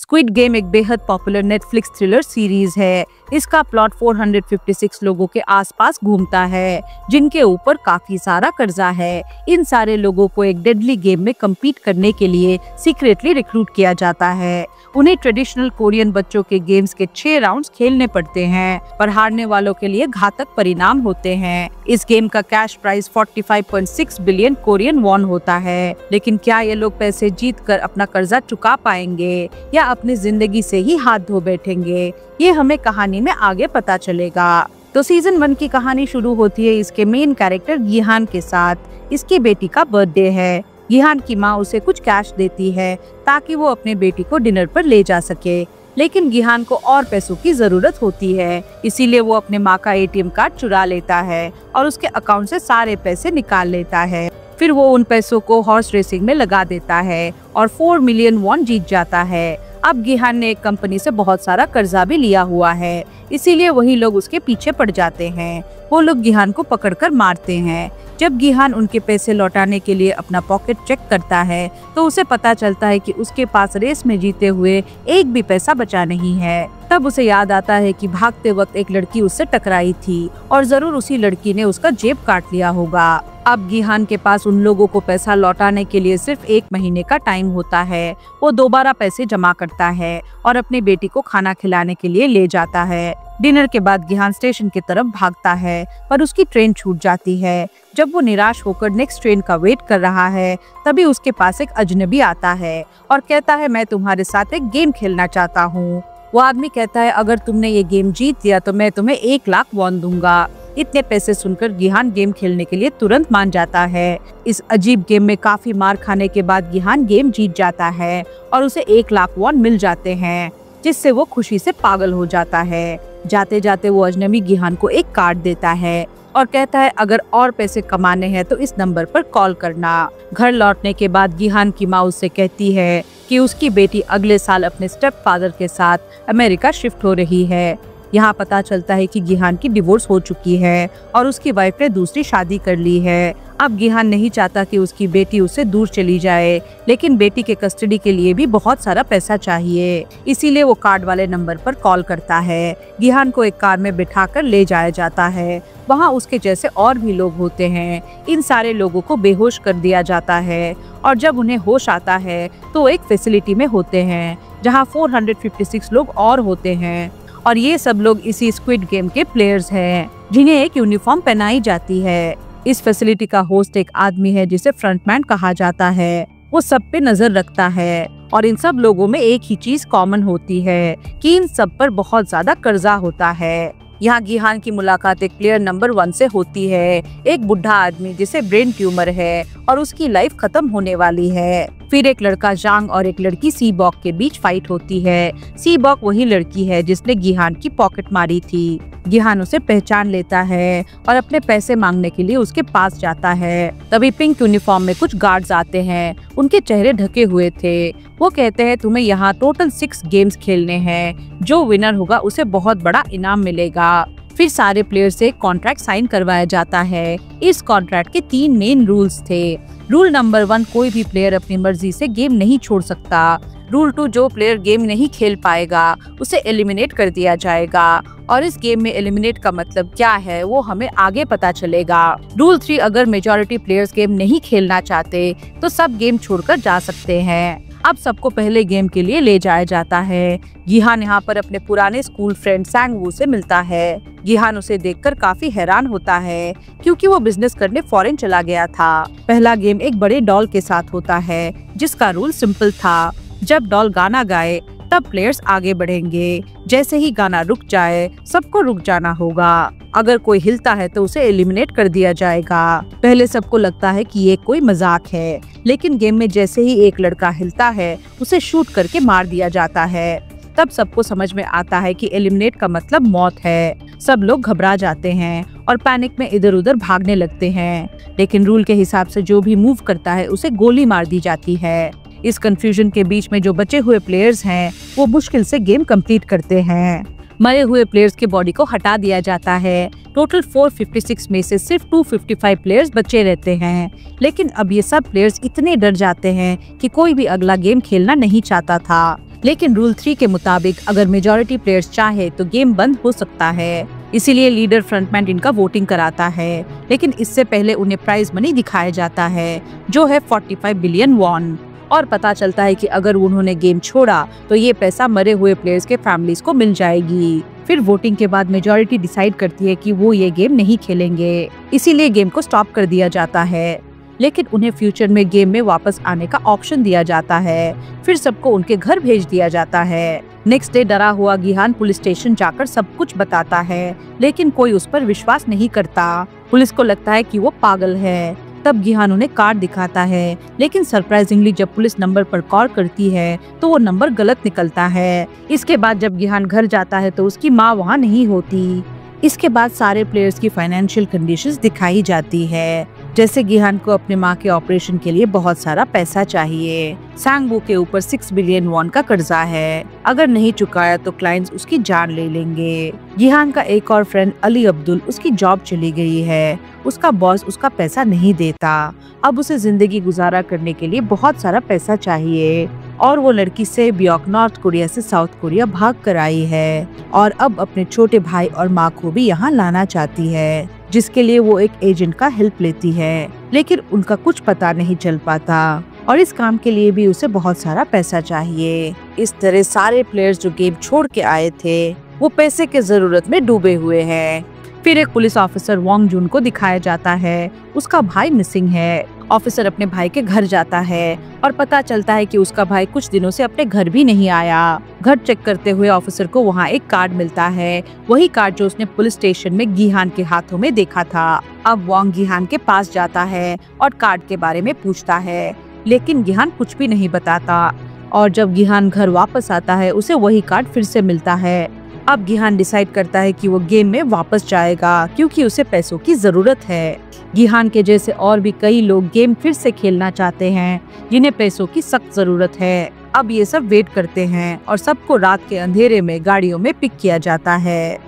Squid game एक बेहद popular Netflix thriller series है। इसका प्लॉट 456 लोगों के आसपास घूमता है जिनके ऊपर काफी सारा कर्जा है। इन सारे लोगों को एक डेडली गेम में कम्पीट करने के लिए सीक्रेटली रिक्रूट किया जाता है। उन्हें ट्रेडिशनल कोरियन बच्चों के गेम्स के 6 राउंड्स खेलने पड़ते हैं, पर हारने वालों के लिए घातक परिणाम होते हैं। इस गेम का cash price 45.6 billion Korean von होता है। लेकिन क्या ये लोग पैसे जीत कर अपना कर्जा चुका पाएंगे या अपनी जिंदगी से ही हाथ धो बैठेंगे, ये हमें कहानी में आगे पता चलेगा। तो सीजन 1 की कहानी शुरू होती है इसके मेन कैरेक्टर गिहान के साथ। इसकी बेटी का बर्थडे है। गिहान की माँ उसे कुछ कैश देती है ताकि वो अपने बेटी को डिनर पर ले जा सके, लेकिन गिहान को और पैसों की जरूरत होती है, इसीलिए वो अपने माँ का ATM कार्ड चुरा लेता है और उसके अकाउंट से सारे पैसे निकाल लेता है। फिर वो उन पैसों को हॉर्स रेसिंग में लगा देता है और 4 मिलियन वॉन जीत जाता है। अब गिहान ने एक कंपनी से बहुत सारा कर्जा भी लिया हुआ है, इसीलिए वही लोग उसके पीछे पड़ जाते हैं। वो लोग गिहान को पकड़कर मारते हैं। जब गिहान उनके पैसे लौटाने के लिए अपना पॉकेट चेक करता है तो उसे पता चलता है कि उसके पास रेस में जीते हुए एक भी पैसा बचा नहीं है। तब उसे याद आता है कि भागते वक्त एक लड़की उससे टकराई थी और जरूर उसी लड़की ने उसका जेब काट लिया होगा। अब गिहान के पास उन लोगों को पैसा लौटाने के लिए सिर्फ 1 महीने का टाइम होता है। वो दोबारा पैसे जमा करता है और अपनी बेटी को खाना खिलाने के लिए ले जाता है। डिनर के बाद गिहान स्टेशन की तरफ भागता है, पर उसकी ट्रेन छूट जाती है। जब वो निराश होकर नेक्स्ट ट्रेन का वेट कर रहा है, तभी उसके पास एक अजनबी आता है और कहता है, मैं तुम्हारे साथ एक गेम खेलना चाहता हूँ। वो आदमी कहता है, अगर तुमने ये गेम जीत लिया तो मैं तुम्हें 1 लाख वॉन दूंगा। इतने पैसे सुनकर गिहान गेम खेलने के लिए तुरंत मान जाता है। इस अजीब गेम में काफी मार खाने के बाद गिहान गेम जीत जाता है और उसे 1 लाख वॉन मिल जाते हैं, जिससे वो खुशी से पागल हो जाता है। जाते जाते वो अजनबी गिहान को एक कार्ड देता है और कहता है, अगर और पैसे कमाने हैं तो इस नंबर पर कॉल करना। घर लौटने के बाद गिहान की माँ उससे कहती है कि उसकी बेटी अगले साल अपने स्टेप फादर के साथ अमेरिका शिफ्ट हो रही है। यहाँ पता चलता है कि गिहान की डिवोर्स हो चुकी है और उसकी वाइफ ने दूसरी शादी कर ली है। अब गिहान नहीं चाहता कि उसकी बेटी उससे दूर चली जाए, लेकिन बेटी के कस्टडी के लिए भी बहुत सारा पैसा चाहिए, इसीलिए वो कार्ड वाले नंबर पर कॉल करता है। गिहान को एक कार में बिठाकर ले जाया जाता है। वहाँ उसके जैसे और भी लोग होते हैं। इन सारे लोगों को बेहोश कर दिया जाता है और जब उन्हें होश आता है तो एक फैसिलिटी में होते हैं जहाँ 456 लोग और होते हैं, और ये सब लोग इसी स्क्विड गेम के प्लेयर्स हैं जिन्हें एक यूनिफॉर्म पहनाई जाती है। इस फैसिलिटी का होस्ट एक आदमी है जिसे फ्रंटमैन कहा जाता है। वो सब पे नजर रखता है और इन सब लोगों में एक ही चीज कॉमन होती है कि इन सब पर बहुत ज्यादा कर्जा होता है। यहाँ गिहान की मुलाकात एक प्लेयर नंबर 1 से होती है, एक बुढ़ा आदमी जिसे ब्रेन ट्यूमर है और उसकी लाइफ खत्म होने वाली है। फिर एक लड़का जांग और एक लड़की सीबॉक के बीच फाइट होती है। सीबॉक वही लड़की है जिसने गिहान की पॉकेट मारी थी। गिहान उसे पहचान लेता है और अपने पैसे मांगने के लिए उसके पास जाता है। तभी पिंक यूनिफॉर्म में कुछ गार्ड्स आते हैं। उनके चेहरे ढके हुए थे। वो कहते हैं, तुम्हें यहाँ टोटल 6 गेम्स खेलने हैं, जो विनर होगा उसे बहुत बड़ा इनाम मिलेगा। फिर सारे प्लेयर से कॉन्ट्रैक्ट साइन करवाया जाता है। इस कॉन्ट्रैक्ट के 3 मेन रूल्स थे। रूल नंबर 1, कोई भी प्लेयर अपनी मर्जी से गेम नहीं छोड़ सकता। रूल 2, जो प्लेयर गेम नहीं खेल पाएगा उसे एलिमिनेट कर दिया जाएगा, और इस गेम में एलिमिनेट का मतलब क्या है वो हमें आगे पता चलेगा। रूल 3, अगर मेजॉरिटी प्लेयर्स गेम नहीं खेलना चाहते तो सब गेम छोड़कर जा सकते हैं। अब सबको पहले गेम के लिए ले जाया जाता है। गिहान यहाँ पर अपने पुराने स्कूल फ्रेंड सांगवू से मिलता है। गिहान उसे देखकर काफी हैरान होता है क्योंकि वो बिजनेस करने फॉरेन चला गया था। पहला गेम एक बड़े डॉल के साथ होता है जिसका रूल सिंपल था, जब डॉल गाना गाए तब प्लेयर्स आगे बढ़ेंगे। जैसे ही गाना रुक जाए सबको रुक जाना होगा। अगर कोई हिलता है तो उसे एलिमिनेट कर दिया जाएगा। पहले सबको लगता है कि ये कोई मजाक है, लेकिन गेम में जैसे ही एक लड़का हिलता है उसे शूट करके मार दिया जाता है। तब सबको समझ में आता है कि एलिमिनेट का मतलब मौत है। सब लोग घबरा जाते हैं और पैनिक में इधर उधर भागने लगते हैं, लेकिन रूल के हिसाब से जो भी मूव करता है उसे गोली मार दी जाती है। इस कंफ्यूजन के बीच में जो बचे हुए प्लेयर्स हैं वो मुश्किल से गेम कंप्लीट करते हैं। मरे हुए प्लेयर्स के बॉडी को हटा दिया जाता है। टोटल 456 में से सिर्फ 255 प्लेयर्स बचे रहते हैं, लेकिन अब ये सब प्लेयर्स इतने डर जाते हैं कि कोई भी अगला गेम खेलना नहीं चाहता था। लेकिन रूल 3 के मुताबिक अगर मेजॉरिटी प्लेयर्स चाहे तो गेम बंद हो सकता है। इसीलिए लीडर फ्रंटमैन इनका वोटिंग कराता है, लेकिन इससे पहले उन्हें प्राइज मनी दिखाया जाता है जो है 45 बिलियन वॉन। और पता चलता है कि अगर उन्होंने गेम छोड़ा तो ये पैसा मरे हुए प्लेयर्स के फैमिलीज को मिल जाएगी। फिर वोटिंग के बाद मेजॉरिटी डिसाइड करती है कि वो ये गेम नहीं खेलेंगे, इसीलिए गेम को स्टॉप कर दिया जाता है। लेकिन उन्हें फ्यूचर में गेम में वापस आने का ऑप्शन दिया जाता है। फिर सबको उनके घर भेज दिया जाता है। नेक्स्ट डे डरा हुआ गिहान पुलिस स्टेशन जाकर सब कुछ बताता है, लेकिन कोई उस पर विश्वास नहीं करता। पुलिस को लगता है कि वो पागल है। तब गिहान उन्हें कार्ड दिखाता है, लेकिन सरप्राइजिंगली जब पुलिस नंबर पर कॉल करती है तो वो नंबर गलत निकलता है। इसके बाद जब गिहान घर जाता है तो उसकी माँ वहाँ नहीं होती। इसके बाद सारे प्लेयर्स की फाइनेंशियल कंडीशंस दिखाई जाती है, जैसे गिहान को अपने माँ के ऑपरेशन के लिए बहुत सारा पैसा चाहिए। सांगवू के ऊपर 6 बिलियन वॉन का कर्जा है, अगर नहीं चुकाया तो क्लाइंट्स उसकी जान ले लेंगे। गिहान का एक और फ्रेंड अली अब्दुल, उसकी जॉब चली गई है, उसका बॉस उसका पैसा नहीं देता। अब उसे जिंदगी गुजारा करने के लिए बहुत सारा पैसा चाहिए और वो लड़की से ब्योक नॉर्थ कोरिया से साउथ कोरिया भाग कर आई है और अब अपने छोटे भाई और माँ को भी यहाँ लाना चाहती है, जिसके लिए वो एक एजेंट का हेल्प लेती है, लेकिन उनका कुछ पता नहीं चल पाता और इस काम के लिए भी उसे बहुत सारा पैसा चाहिए। इस तरह सारे प्लेयर्स जो गेम छोड़ के आए थे वो पैसे के जरूरत में डूबे हुए हैं। फिर एक पुलिस ऑफिसर वॉन्ग जून को दिखाया जाता है, उसका भाई मिसिंग है। ऑफिसर अपने भाई के घर जाता है और पता चलता है कि उसका भाई कुछ दिनों से अपने घर भी नहीं आया। घर चेक करते हुए ऑफिसर को वहाँ एक कार्ड मिलता है, वही कार्ड जो उसने पुलिस स्टेशन में गिहान के हाथों में देखा था। अब वॉन्ग गिहान के पास जाता है और कार्ड के बारे में पूछता है, लेकिन गिहान कुछ भी नहीं बताता। और जब गिहान घर वापस आता है उसे वही कार्ड फिर से मिलता है। अब गिहान डिसाइड करता है कि वो गेम में वापस जाएगा क्योंकि उसे पैसों की जरूरत है। गिहान के जैसे और भी कई लोग गेम फिर से खेलना चाहते हैं, जिन्हें पैसों की सख्त जरूरत है। अब ये सब वेट करते हैं और सबको रात के अंधेरे में गाड़ियों में पिक किया जाता है।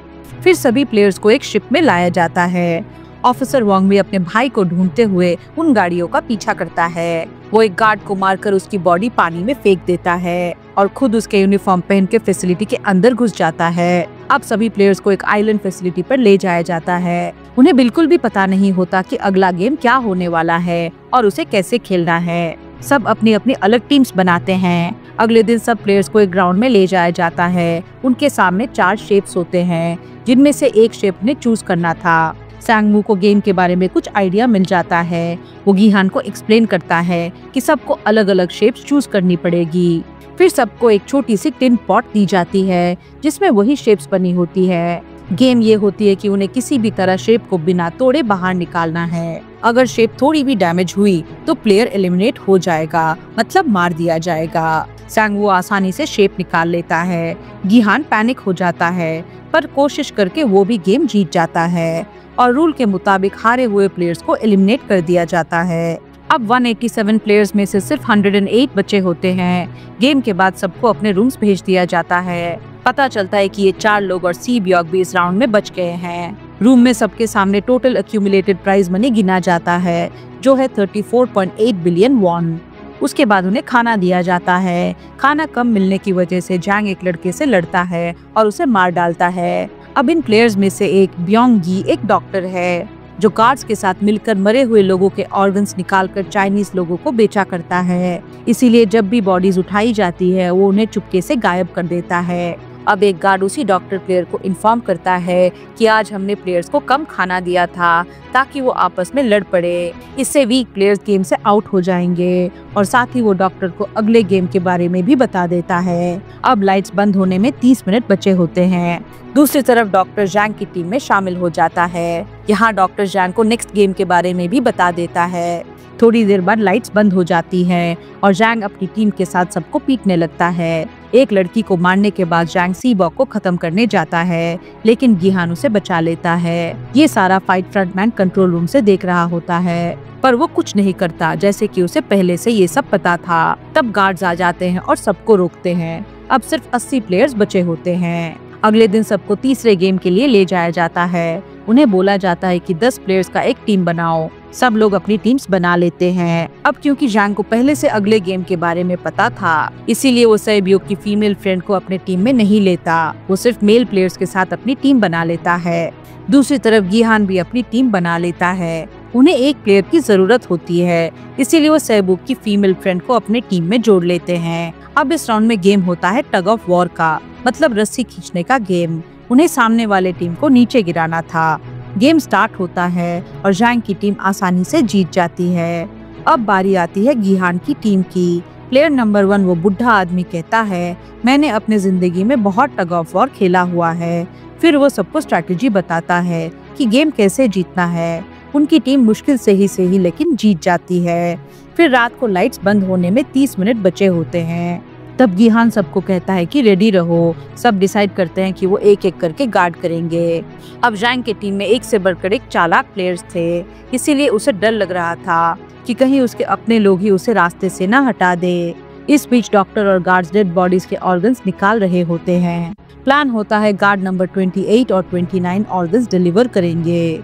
फिर सभी प्लेयर्स को एक शिप में लाया जाता है। ऑफिसर वॉन्ग भी अपने भाई को ढूंढते हुए उन गाड़ियों का पीछा करता है। वो एक गार्ड को मारकर उसकी बॉडी पानी में फेंक देता है और खुद उसके यूनिफॉर्म पहन के फैसिलिटी के अंदर घुस जाता है। अब सभी प्लेयर्स को एक आइलैंड फैसिलिटी पर ले जाया जाता है। उन्हें बिल्कुल भी पता नहीं होता कि अगला गेम क्या होने वाला है और उसे कैसे खेलना है। सब अपनी अपनी अलग टीम्स बनाते हैं। अगले दिन सब प्लेयर्स को एक ग्राउंड में ले जाया जाता है। उनके सामने 4 शेप्स होते हैं, जिनमें से एक शेप ने चूज करना था। सांगवू को गेम के बारे में कुछ आइडिया मिल जाता है। वो गिहान को एक्सप्लेन करता है कि सबको अलग अलग शेप्स चूज करनी पड़ेगी। फिर सबको एक छोटी सी टिन पॉट दी जाती है जिसमें वही शेप्स बनी होती है। गेम ये होती है कि उन्हें किसी भी तरह शेप को बिना तोड़े बाहर निकालना है। अगर शेप थोड़ी भी डैमेज हुई तो प्लेयर एलिमिनेट हो जाएगा, मतलब मार दिया जाएगा। सांगवू आसानी से शेप निकाल लेता है। गिहान पैनिक हो जाता है, पर कोशिश करके वो भी गेम जीत जाता है और रूल के मुताबिक हारे हुए प्लेयर्स को एलिमिनेट कर दिया जाता है। अब 187 प्लेयर्स में से सिर्फ 108 बचे होते हैं। गेम के बाद सबको अपने रूम्स भेज दिया जाता है। पता चलता है कि ये 4 लोग और सी ब्योक भी इस राउंड में बच गए हैं। रूम में सबके सामने टोटल एक्यूमुलेटेड प्राइज मनी गिना जाता है, जो है 34.8 बिलियन वॉन। उसके बाद उन्हें खाना दिया जाता है। खाना कम मिलने की वजह से जैंग एक लड़के से लड़ता है और उसे मार डालता है। अब इन प्लेयर्स में से एक ब्योंग गी एक डॉक्टर है जो गार्ड्स के साथ मिलकर मरे हुए लोगों के ऑर्गन्स निकालकर चाइनीज लोगों को बेचा करता है। इसीलिए जब भी बॉडीज उठाई जाती है वो उन्हें चुपके से गायब कर देता है। अब एक गार्ड उसी डॉक्टर प्लेयर को इन्फॉर्म करता है कि आज हमने प्लेयर्स को कम खाना दिया था ताकि वो आपस में लड़ पड़े। इससे वीक प्लेयर्स गेम से आउट हो जाएंगे और साथ ही वो डॉक्टर को अगले गेम के बारे में भी बता देता है। अब लाइट्स बंद होने में 30 मिनट बचे होते हैं। दूसरी तरफ डॉक्टर जैंग की टीम में शामिल हो जाता है। यहाँ डॉक्टर जैंग को नेक्स्ट गेम के बारे में भी बता देता है। थोड़ी देर बाद लाइट्स बंद हो जाती हैं और जैंग अपनी टीम के साथ सबको पीटने लगता है। एक लड़की को मारने के बाद जैंग सीबॉक को खत्म करने जाता है, लेकिन गिहान उसे बचा लेता है। ये सारा फाइट फ्रंटमैन कंट्रोल रूम से देख रहा होता है, पर वो कुछ नहीं करता, जैसे कि उसे पहले से ये सब पता था। तब गार्ड्स आ जाते हैं और सबको रोकते हैं। अब सिर्फ 80 प्लेयर्स बचे होते हैं। अगले दिन सबको तीसरे गेम के लिए ले जाया जाता है। उन्हें बोला जाता है कि 10 प्लेयर्स का एक टीम बनाओ सब लोग अपनी टीम्स बना लेते हैं। अब क्योंकि जैंग को पहले से अगले गेम के बारे में पता था, इसीलिए वो सेबियोक की फीमेल फ्रेंड को अपने टीम में नहीं लेता। वो सिर्फ मेल प्लेयर्स के साथ अपनी टीम बना लेता है। दूसरी तरफ गिहान भी अपनी टीम बना लेता है। उन्हें एक प्लेयर की जरूरत होती है, इसीलिए वो सेबुक की फीमेल फ्रेंड को अपने टीम में जोड़ लेते हैं। अब इस राउंड में गेम होता है टग ऑफ वॉर का, मतलब रस्सी खींचने का गेम। उन्हें सामने वाले टीम को नीचे गिराना था। गेम स्टार्ट होता है और जैंग की टीम आसानी से जीत जाती है। अब बारी आती है गिहान की टीम की। प्लेयर नंबर 1 वो बुढ़ा आदमी कहता है, मैंने अपने जिंदगी में बहुत टग ऑफ वॉर खेला हुआ है। फिर वो सबको स्ट्रैटेजी बताता है कि गेम कैसे जीतना है। उनकी टीम मुश्किल से ही लेकिन जीत जाती है। फिर रात को लाइट्स बंद होने में 30 मिनट बचे होते हैं। तब गिहान सबको कहता है कि रेडी रहो। सब डिसाइड करते हैं कि वो एक एक करके गार्ड करेंगे। अब जैंग की टीम में एक से बढ़कर एक चालाक प्लेयर्स थे, इसीलिए उसे डर लग रहा था कि कहीं उसके अपने लोग ही उसे रास्ते से न हटा दे। इस बीच डॉक्टर और गार्ड्स डेड बॉडीज के ऑर्गन्स निकाल रहे होते हैं। प्लान होता है गार्ड नंबर 28 और 29 ऑर्गन्स डिलीवर करेंगे।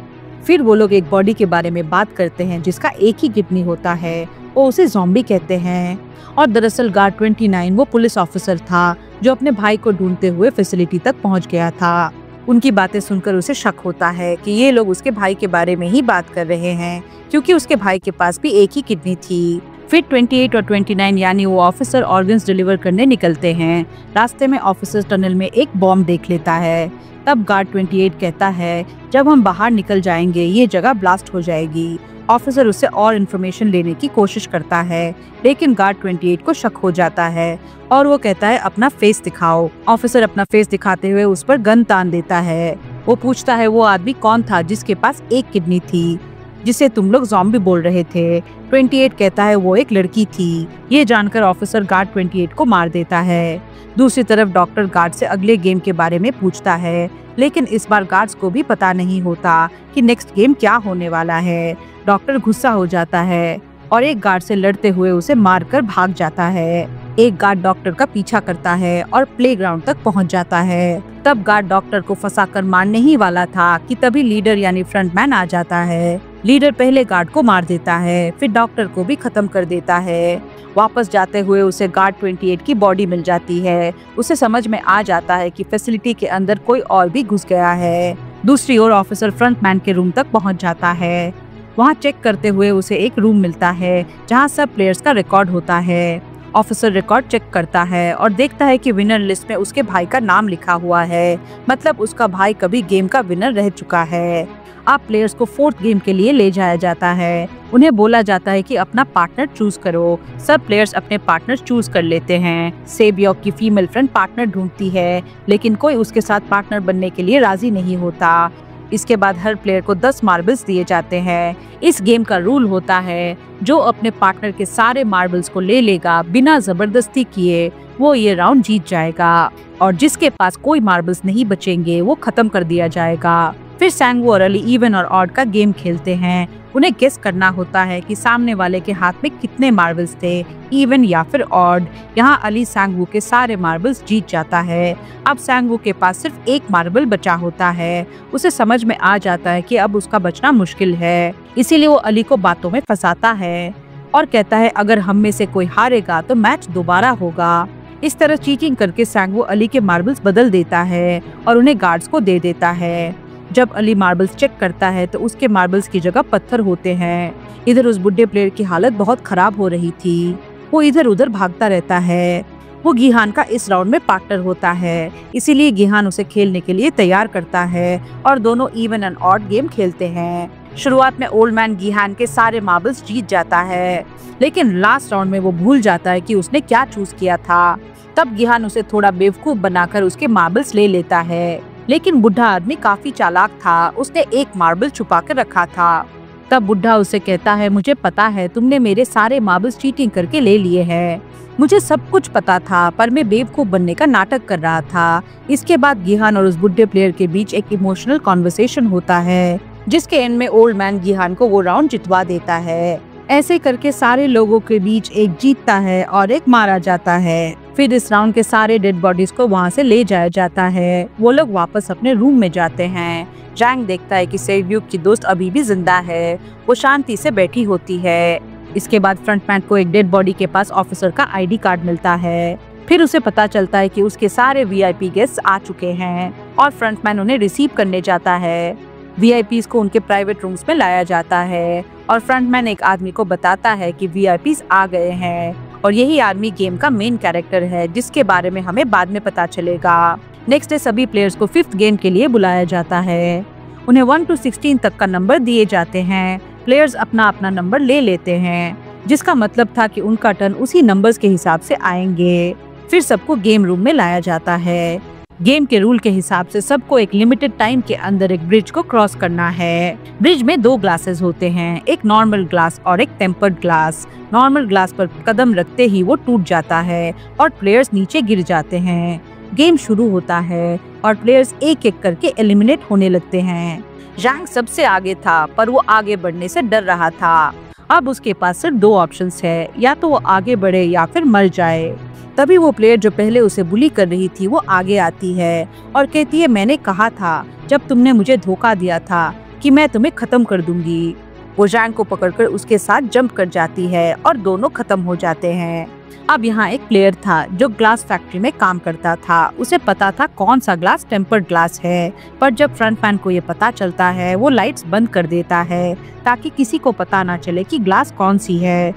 फिर वो लोग एक बॉडी के बारे में बात करते हैं जिसका एक ही किडनी होता है। वो उसे ज़ॉम्बी कहते हैं। और दरअसल गार्ड 29 वो पुलिस ऑफिसर था जो अपने भाई को ढूंढते हुए फैसिलिटी तक पहुंच गया था। उनकी बातें सुनकर उसे शक होता है कि ये लोग उसके भाई के बारे में ही बात कर रहे हैं, क्योंकि उसके भाई के पास भी एक ही किडनी थी। फिर 28 और 29 यानी वो ऑफिसर ऑर्गन्स डिलीवर करने निकलते हैं। रास्ते में ऑफिसर टनल में एक बॉम्ब देख लेता है। तब गार्ड 28 कहता है, जब हम बाहर निकल जाएंगे ये जगह ब्लास्ट हो जाएगी। ऑफिसर उससे और इन्फॉर्मेशन लेने की कोशिश करता है, लेकिन गार्ड 28 को शक हो जाता है और वो कहता है अपना फेस दिखाओ। ऑफिसर अपना फेस दिखाते हुए उस पर गन तान देता है। वो पूछता है वो आदमी कौन था जिसके पास एक किडनी थी, जिसे तुम लोग ज़ॉम्बी बोल रहे थे। 28 कहता है वो एक लड़की थी। ये जानकर ऑफिसर गार्ड 28 को मार देता है। दूसरी तरफ डॉक्टर गार्ड से अगले गेम के बारे में पूछता है, लेकिन इस बार गार्ड्स को भी पता नहीं होता कि नेक्स्ट गेम क्या होने वाला है। डॉक्टर गुस्सा हो जाता है और एक गार्ड से लड़ते हुए उसे मारकर भाग जाता है। एक गार्ड डॉक्टर का पीछा करता है और प्लेग्राउंड तक पहुंच जाता है। तब गार्ड डॉक्टर को फंसाकर मारने ही वाला था कि तभी लीडर यानी फ्रंटमैन आ जाता है। लीडर पहले गार्ड को मार देता है, फिर डॉक्टर को भी खत्म कर देता है। वापस जाते हुए उसे गार्ड 28 की बॉडी मिल जाती है। उसे समझ में आ जाता है कि फैसिलिटी के अंदर कोई और भी घुस गया है। दूसरी ओर ऑफिसर फ्रंटमैन के रूम तक पहुंच जाता है। वहां चेक करते हुए उसे एक रूम मिलता है जहां सब प्लेयर्स का रिकॉर्ड होता है। ऑफिसर रिकॉर्ड चेक करता है और देखता है कि विनर लिस्ट में उसके भाई का नाम लिखा हुआ है, मतलब उसका भाई कभी गेम का विनर रह चुका है। अब प्लेयर्स को 4th गेम के लिए ले जाया जाता है। उन्हें बोला जाता है कि अपना पार्टनर चूज करो। सब प्लेयर्स अपने पार्टनर चूज कर लेते हैं। सेबियोक की फीमेल फ्रेंड पार्टनर ढूंढती है, लेकिन कोई उसके साथ पार्टनर बनने के लिए राजी नहीं होता। इसके बाद हर प्लेयर को 10 मार्बल्स दिए जाते हैं। इस गेम का रूल होता है, जो अपने पार्टनर के सारे मार्बल्स को ले लेगा बिना जबरदस्ती किए, वो ये राउंड जीत जाएगा, और जिसके पास कोई मार्बल्स नहीं बचेंगे वो खत्म कर दिया जाएगा। फिर सैंगवू और अली इवन और ऑड का गेम खेलते हैं। उन्हें गेस करना होता है कि सामने वाले के हाथ में कितने मार्बल्स थे, इवन या फिर ऑड। यहाँ अली सैंगवू के सारे मार्बल्स जीत जाता है। अब सैंगवू के पास सिर्फ एक मार्बल बचा होता है। उसे समझ में आ जाता है कि अब उसका बचना मुश्किल है, इसीलिए वो अली को बातों में फंसाता है और कहता है अगर हम में से कोई हारेगा तो मैच दोबारा होगा। इस तरह चीटिंग करके सैंगवू अली के मार्बल्स बदल देता है और उन्हें गार्ड्स को दे देता है। जब अली मार्बल्स चेक करता है तो उसके मार्बल्स की जगह पत्थर होते हैं। इधर उस बुढ़े प्लेयर की हालत बहुत खराब हो रही थी। वो इधर उधर भागता रहता है। वो गिहान का इस राउंड में पार्टनर होता है, इसीलिए गिहान उसे खेलने के लिए तैयार करता है और दोनों इवन एंड ऑड गेम खेलते हैं। शुरुआत में ओल्ड मैन गिहान के सारे मार्बल्स जीत जाता है, लेकिन लास्ट राउंड में वो भूल जाता है कि उसने क्या चूज किया था। तब गिहान उसे थोड़ा बेवकूफ बनाकर उसके मार्बल्स ले लेता है, लेकिन बुढ़ा आदमी काफी चालाक था। उसने एक मार्बल छुपा कर रखा था। तब बुढ़ा उसे कहता है मुझे पता है तुमने मेरे सारे मार्बल्स चीटिंग करके ले लिए हैं। मुझे सब कुछ पता था, पर मैं बेवकूफ बनने का नाटक कर रहा था। इसके बाद गिहान और उस बुढ़े प्लेयर के बीच एक इमोशनल कॉन्वर्सेशन होता है, जिसके एंड में ओल्ड मैन गिहान को वो राउंड जितवा देता है। ऐसे करके सारे लोगों के बीच एक जीतता है और एक मारा जाता है। फिर इस राउंड के सारे डेड बॉडीज को वहाँ से ले जाया जाता है। वो लोग वापस अपने रूम में जाते हैं। जैंग देखता है कि सेब्यूक की दोस्त अभी भी जिंदा है। वो शांति से बैठी होती है। इसके बाद फ्रंटमैन को एक डेड बॉडी के पास ऑफिसर का आईडी कार्ड मिलता है। फिर उसे पता चलता है कि उसके सारे वीआईपी गेस्ट आ चुके हैं और फ्रंटमैन उन्हें रिसीव करने जाता है। वीआईपीज को उनके प्राइवेट रूम्स में लाया जाता है और फ्रंटमैन एक आदमी को बताता है कि वीआईपीज आ गए हैं और यही आदमी गेम का मेन कैरेक्टर है, जिसके बारे में हमें बाद में पता चलेगा। नेक्स्ट डे सभी प्लेयर्स को 5th गेम के लिए बुलाया जाता है। उन्हें 1 to 16 तक का नंबर दिए जाते हैं। प्लेयर्स अपना अपना नंबर ले लेते हैं, जिसका मतलब था कि उनका टर्न उसी नंबर्स के हिसाब से आएंगे। फिर सबको गेम रूम में लाया जाता है। गेम के रूल के हिसाब से सबको एक लिमिटेड टाइम के अंदर एक ब्रिज को क्रॉस करना है। ब्रिज में 2 ग्लासेस होते हैं, एक नॉर्मल ग्लास और एक टेम्पर्ड ग्लास। नॉर्मल ग्लास पर कदम रखते ही वो टूट जाता है और प्लेयर्स नीचे गिर जाते हैं। गेम शुरू होता है और प्लेयर्स एक एक करके एलिमिनेट होने लगते हैं। जैंग सबसे आगे था, पर वो आगे बढ़ने से डर रहा था। अब उसके पास सिर्फ 2 ऑप्शंस है, या तो वो आगे बढ़े या फिर मर जाए। तभी वो प्लेयर जो पहले उसे बुली कर रही थी वो आगे आती है और कहती है, मैंने कहा था जब तुमने मुझे धोखा दिया था कि मैं तुम्हें खत्म कर दूंगी। वो जैंग को पकड़कर उसके साथ जंप कर जाती है और दोनों खत्म हो जाते हैं। अब यहाँ एक प्लेयर था जो ग्लास फैक्ट्री में काम करता था। उसे पता था कौन सा ग्लास टेम्पर्ड ग्लास है, पर जब फ्रंटमैन को ये पता चलता है वो लाइट्स बंद कर देता है ताकि किसी को पता ना चले कि ग्लास कौन सी है।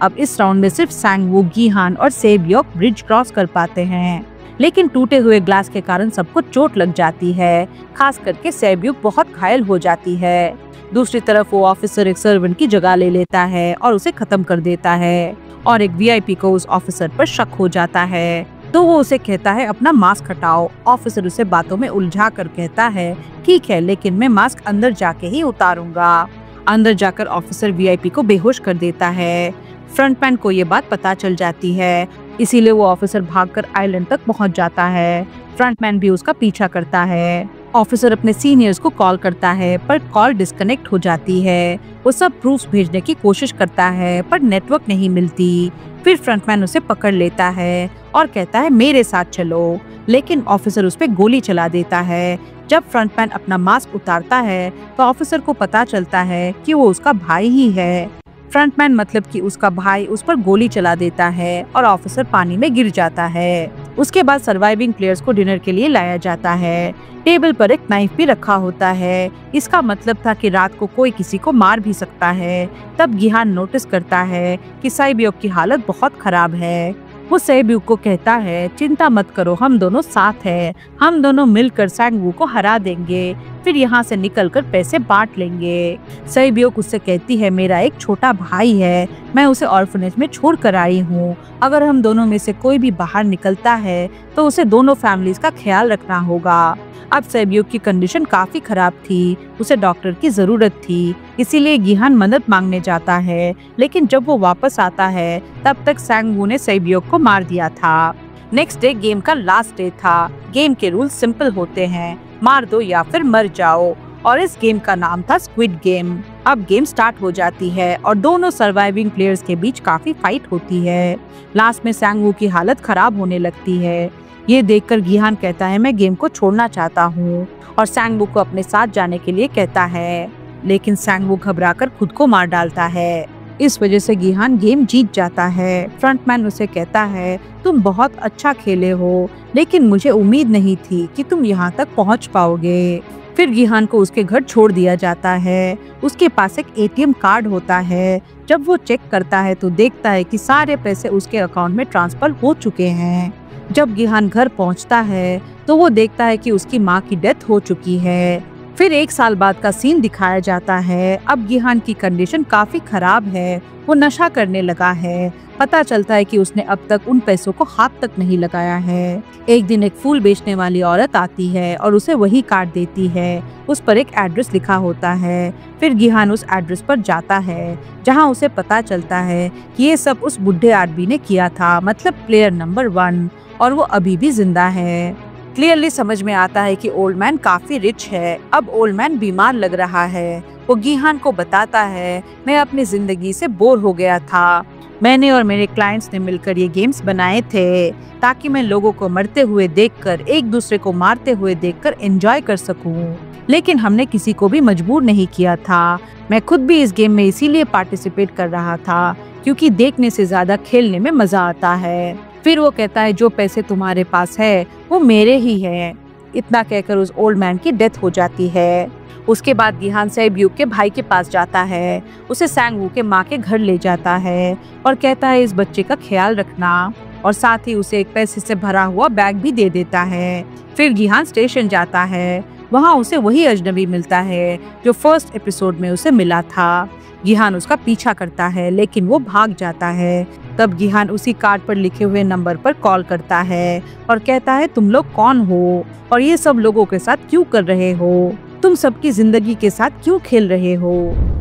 अब इस राउंड में सिर्फ सैंगवू, गीहान और सेब्योक ब्रिज क्रॉस कर पाते हैं, लेकिन टूटे हुए ग्लास के कारण सबको चोट लग जाती है। खास करके सेब्योक बहुत घायल हो जाती है। दूसरी तरफ वो ऑफिसर एक सर्वेंट की जगह ले लेता है और उसे खत्म कर देता है और एक वीआईपी को उस ऑफिसर पर शक हो जाता है, तो वो उसे कहता है अपना मास्क हटाओ। ऑफिसर उसे बातों में उलझा कर कहता है, ठीक है, लेकिन मैं मास्क अंदर जाके ही उतारूंगा। अंदर जाकर ऑफिसर वीआईपी को बेहोश कर देता है। फ्रंटमैन को ये बात पता चल जाती है, इसीलिए वो ऑफिसर भागकर आइलैंड तक पहुंच जाता है। फ्रंटमैन भी उसका पीछा करता है। ऑफिसर अपने सीनियर्स को कॉल करता है, पर कॉल डिस्कनेक्ट हो जाती है। वो सब प्रूफ्स भेजने की कोशिश करता है, पर नेटवर्क नहीं मिलती। फिर फ्रंटमैन उसे पकड़ लेता है और कहता है, मेरे साथ चलो, लेकिन ऑफिसर उस पे गोली चला देता है। जब फ्रंटमैन अपना मास्क उतारता है तो ऑफिसर को पता चलता है कि वो उसका भाई ही है। फ्रंटमैन मतलब कि उसका भाई उस पर गोली चला देता है और ऑफिसर पानी में गिर जाता है। उसके बाद सर्वाइविंग प्लेयर्स को डिनर के लिए लाया जाता है। टेबल पर एक नाइफ भी रखा होता है। इसका मतलब था कि रात को कोई किसी को मार भी सकता है। तब गीहान नोटिस करता है कि सेब्योक की हालत बहुत खराब है। वो सेब्यूक को कहता है, चिंता मत करो, हम दोनों साथ हैं। हम दोनों मिलकर सैंगवू को हरा देंगे, फिर यहाँ से निकलकर पैसे बांट लेंगे। सेब्यूक उससे कहती है, मेरा एक छोटा भाई है, मैं उसे ऑर्फनेज में छोड़ कर आई हूँ। अगर हम दोनों में से कोई भी बाहर निकलता है तो उसे दोनों फैमिलीज का ख्याल रखना होगा। अब सेब्यूक की कंडीशन काफी खराब थी, उसे डॉक्टर की जरूरत थी, इसीलिए गीहान मदद मांगने जाता है। लेकिन जब वो वापस आता है तब तक सैंगवू ने सेब्यूक को मार दिया था। नेक्स्ट डे गेम का लास्ट डे था। गेम के रूल सिंपल होते हैं, मार दो या फिर मर जाओ, और इस गेम का नाम था स्क्विड गेम। अब गेम स्टार्ट हो जाती है और दोनों सर्वाइविंग प्लेयर्स के बीच काफी फाइट होती है। लास्ट में सैंगवू की हालत खराब होने लगती है। ये देखकर गीहान कहता है, मैं गेम को छोड़ना चाहता हूँ, और सैंगवू को अपने साथ जाने के लिए कहता है, लेकिन सैंगवू घबराकर खुद को मार डालता है। इस वजह से गीहान गेम जीत जाता है। फ्रंटमैन उसे कहता है, तुम बहुत अच्छा खेले हो, लेकिन मुझे उम्मीद नहीं थी कि तुम यहाँ तक पहुँच पाओगे। फिर गीहान को उसके घर छोड़ दिया जाता है। उसके पास एक एटीएम कार्ड होता है। जब वो चेक करता है तो देखता है कि सारे पैसे उसके अकाउंट में ट्रांसफर हो चुके हैं। जब गीहान घर पहुंचता है तो वो देखता है कि उसकी माँ की डेथ हो चुकी है। फिर 1 साल बाद का सीन दिखाया जाता है। अब गीहान की कंडीशन काफी खराब है, वो नशा करने लगा है। पता चलता है कि उसने अब तक उन पैसों को हाथ तक नहीं लगाया है। एक दिन एक फूल बेचने वाली औरत आती है और उसे वही कार्ड देती है। उस पर एक एड्रेस लिखा होता है। फिर गीहान उस एड्रेस पर जाता है, जहां उसे पता चलता है कि ये सब उस बुढ़े आदमी ने किया था, मतलब प्लेयर नंबर 1, और वो अभी भी जिंदा है। क्लियरली समझ में आता है कि ओल्ड मैन काफी रिच है। अब ओल्ड मैन बीमार लग रहा है। वो गीहान को बताता है, मैं अपनी जिंदगी से बोर हो गया था, मैंने और मेरे क्लाइंट्स ने मिलकर ये गेम्स बनाए थे ताकि मैं लोगों को मरते हुए देखकर, एक दूसरे को मारते हुए देखकर एंजॉय कर सकूं। लेकिन हमने किसी को भी मजबूर नहीं किया था। मैं खुद भी इस गेम में इसीलिए पार्टिसिपेट कर रहा था क्योंकि देखने से ज्यादा खेलने में मजा आता है। फिर वो कहता है जो पैसे तुम्हारे पास है वो मेरे ही है। इतना कहकर उस ओल्ड मैन की डेथ हो जाती है। उसके बाद गिहान सैब्यूक के भाई के पास जाता है, उसे सांगवू के माँ के घर ले जाता है और कहता है इस बच्चे का ख्याल रखना, और साथ ही उसे एक पैसे से भरा हुआ बैग भी दे देता है। फिर गिहान स्टेशन जाता है। वहाँ उसे वही अजनबी मिलता है जो फर्स्ट एपिसोड में उसे मिला था। गिहान उसका पीछा करता है लेकिन वो भाग जाता है। तब गिहान उसी कार्ड पर लिखे हुए नंबर पर कॉल करता है और कहता है तुम लोग कौन हो और ये सब लोगों के साथ क्यों कर रहे हो, तुम सबकी जिंदगी के साथ क्यों खेल रहे हो।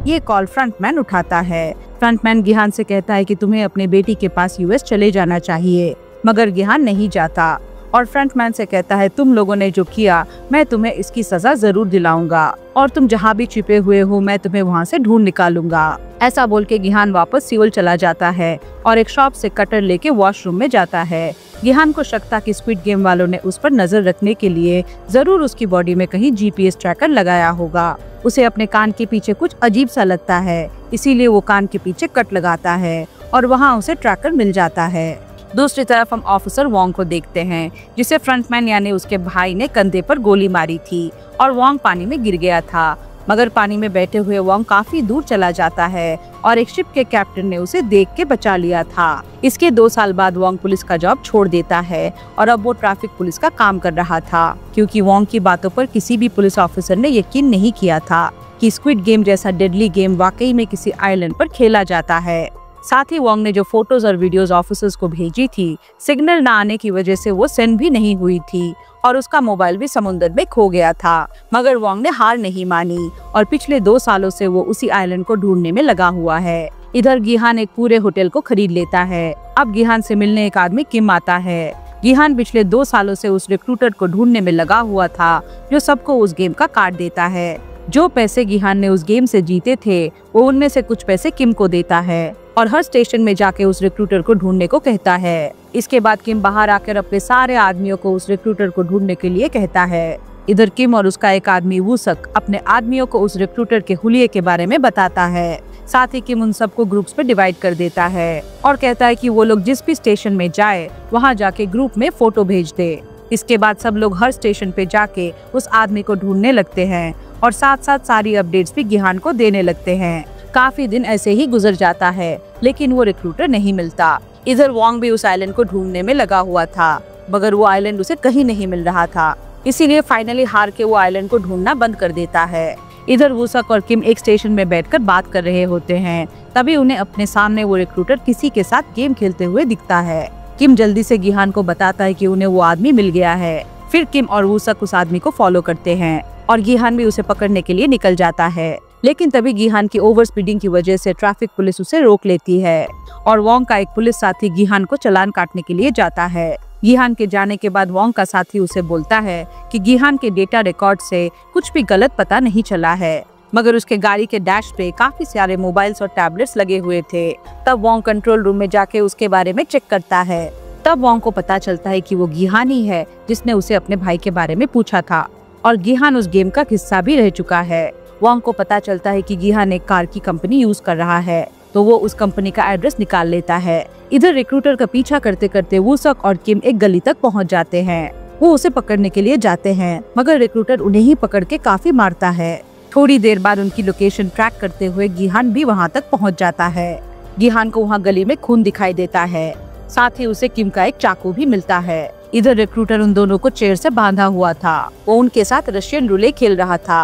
ये कॉल फ्रंटमैन उठाता है। फ्रंटमैन गिहान से कहता है कि तुम्हें अपने बेटी के पास यूएस चले जाना चाहिए, मगर गिहान नहीं जाता और फ्रंटमैन से कहता है तुम लोगों ने जो किया मैं तुम्हें इसकी सजा जरूर दिलाऊंगा और तुम जहाँ भी छिपे हुए हो मैं तुम्हें वहाँ से ढूंढ निकालूंगा। ऐसा बोल के गिहान वापस सियोल चला जाता है और एक शॉप से कटर लेके वॉशरूम में जाता है। गिहान को शक था कि स्क्विड गेम वालों ने उस पर नजर रखने के लिए जरूर उसकी बॉडी में कहीं जीपीएस ट्रैकर लगाया होगा। उसे अपने कान के पीछे कुछ अजीब सा लगता है, इसीलिए वो कान के पीछे कट लगाता है और वहाँ उसे ट्रैकर मिल जाता है। दूसरी तरफ हम ऑफिसर वोंग को देखते हैं जिसे फ्रंटमैन यानी उसके भाई ने कंधे पर गोली मारी थी और वोंग पानी में गिर गया था, मगर पानी में बैठे हुए वोंग काफी दूर चला जाता है और एक शिप के कैप्टन ने उसे देख के बचा लिया था। इसके 2 साल बाद वोंग पुलिस का जॉब छोड़ देता है और अब वो ट्रैफिक पुलिस का काम कर रहा था क्योंकि वोंग की बातों पर किसी भी पुलिस ऑफिसर ने यकीन नहीं किया था कि स्क्विड गेम जैसा डेडली गेम वाकई में किसी आइलैंड पर खेला जाता है। साथ ही वोंग ने जो फोटोज और वीडियोस ऑफिसर्स को भेजी थी, सिग्नल न आने की वजह से वो सेंड भी नहीं हुई थी और उसका मोबाइल भी समुद्र में खो गया था। मगर वोंग ने हार नहीं मानी और पिछले 2 सालों से वो उसी आइलैंड को ढूंढने में लगा हुआ है। इधर गिहान एक पूरे होटल को खरीद लेता है। अब गिहान से मिलने एक आदमी किम आता है। गिहान पिछले 2 सालों से उस रिक्रूटर को ढूंढने में लगा हुआ था जो सबको उस गेम का कार्ड देता है। जो पैसे गिहान ने उस गेम से जीते थे वो उनमें से कुछ पैसे किम को देता है और हर स्टेशन में जाके उस रिक्रूटर को ढूंढने को कहता है। इसके बाद किम बाहर आकर अपने सारे आदमियों को उस रिक्रूटर को ढूंढने के लिए कहता है। इधर किम और उसका एक आदमी वूसक अपने आदमियों को उस रिक्रूटर के हुलिये के बारे में बताता है। साथ ही किम उन सबको ग्रुप्स में डिवाइड कर देता है और कहता है कि वो लोग जिस भी स्टेशन में जाए वहाँ जाके ग्रुप में फोटो भेज दे। इसके बाद सब लोग हर स्टेशन पे जाके उस आदमी को ढूंढने लगते हैं और साथ साथ सारी अपडेट्स भी गिहान को देने लगते हैं। काफी दिन ऐसे ही गुजर जाता है लेकिन वो रिक्रूटर नहीं मिलता। इधर वोंग भी उस आइलैंड को ढूंढने में लगा हुआ था, मगर वो आइलैंड उसे कहीं नहीं मिल रहा था, इसीलिए फाइनली हार के वो आइलैंड को ढूंढना बंद कर देता है। इधर वूसक और किम एक स्टेशन में बैठकर बात कर रहे होते हैं, तभी उन्हें अपने सामने वो रिक्रूटर किसी के साथ गेम खेलते हुए दिखता है। किम जल्दी से गिहान को बताता है कि उन्हें वो आदमी मिल गया है। फिर किम और वूसक उस आदमी को फॉलो करते हैं और गिहान भी उसे पकड़ने के लिए निकल जाता है। लेकिन तभी गिहान की ओवर स्पीडिंग की वजह से ट्रैफिक पुलिस उसे रोक लेती है और वोंग का एक पुलिस साथी गिहान को चालान काटने के लिए जाता है। गिहान के जाने के बाद वोंग का साथी उसे बोलता है कि गिहान के डेटा रिकॉर्ड से कुछ भी गलत पता नहीं चला है, मगर उसके गाड़ी के डैश पे काफी सारे मोबाइल्स और टैबलेट्स लगे हुए थे। तब वोंग कंट्रोल रूम में जाके उसके बारे में चेक करता है। तब वोंग को पता चलता है कि वो गिहान ही है जिसने उसे अपने भाई के बारे में पूछा था और गिहान उस गेम का हिस्सा भी रह चुका है। वोंग को पता चलता है कि गिहान एक कार की कंपनी यूज कर रहा है, तो वो उस कंपनी का एड्रेस निकाल लेता है। इधर रिक्रूटर का पीछा करते करते वूसक और किम एक गली तक पहुंच जाते हैं। वो उसे पकड़ने के लिए जाते हैं, मगर रिक्रूटर उन्हें ही पकड़ के काफी मारता है। थोड़ी देर बाद उनकी लोकेशन ट्रैक करते हुए गिहान भी वहाँ तक पहुँच जाता है। गिहान को वहाँ गली में खून दिखाई देता है, साथ ही उसे किम का एक चाकू भी मिलता है। इधर रिक्रूटर उन दोनों को चेयर से बांधा हुआ था। वो उनके साथ रशियन रूले खेल रहा था।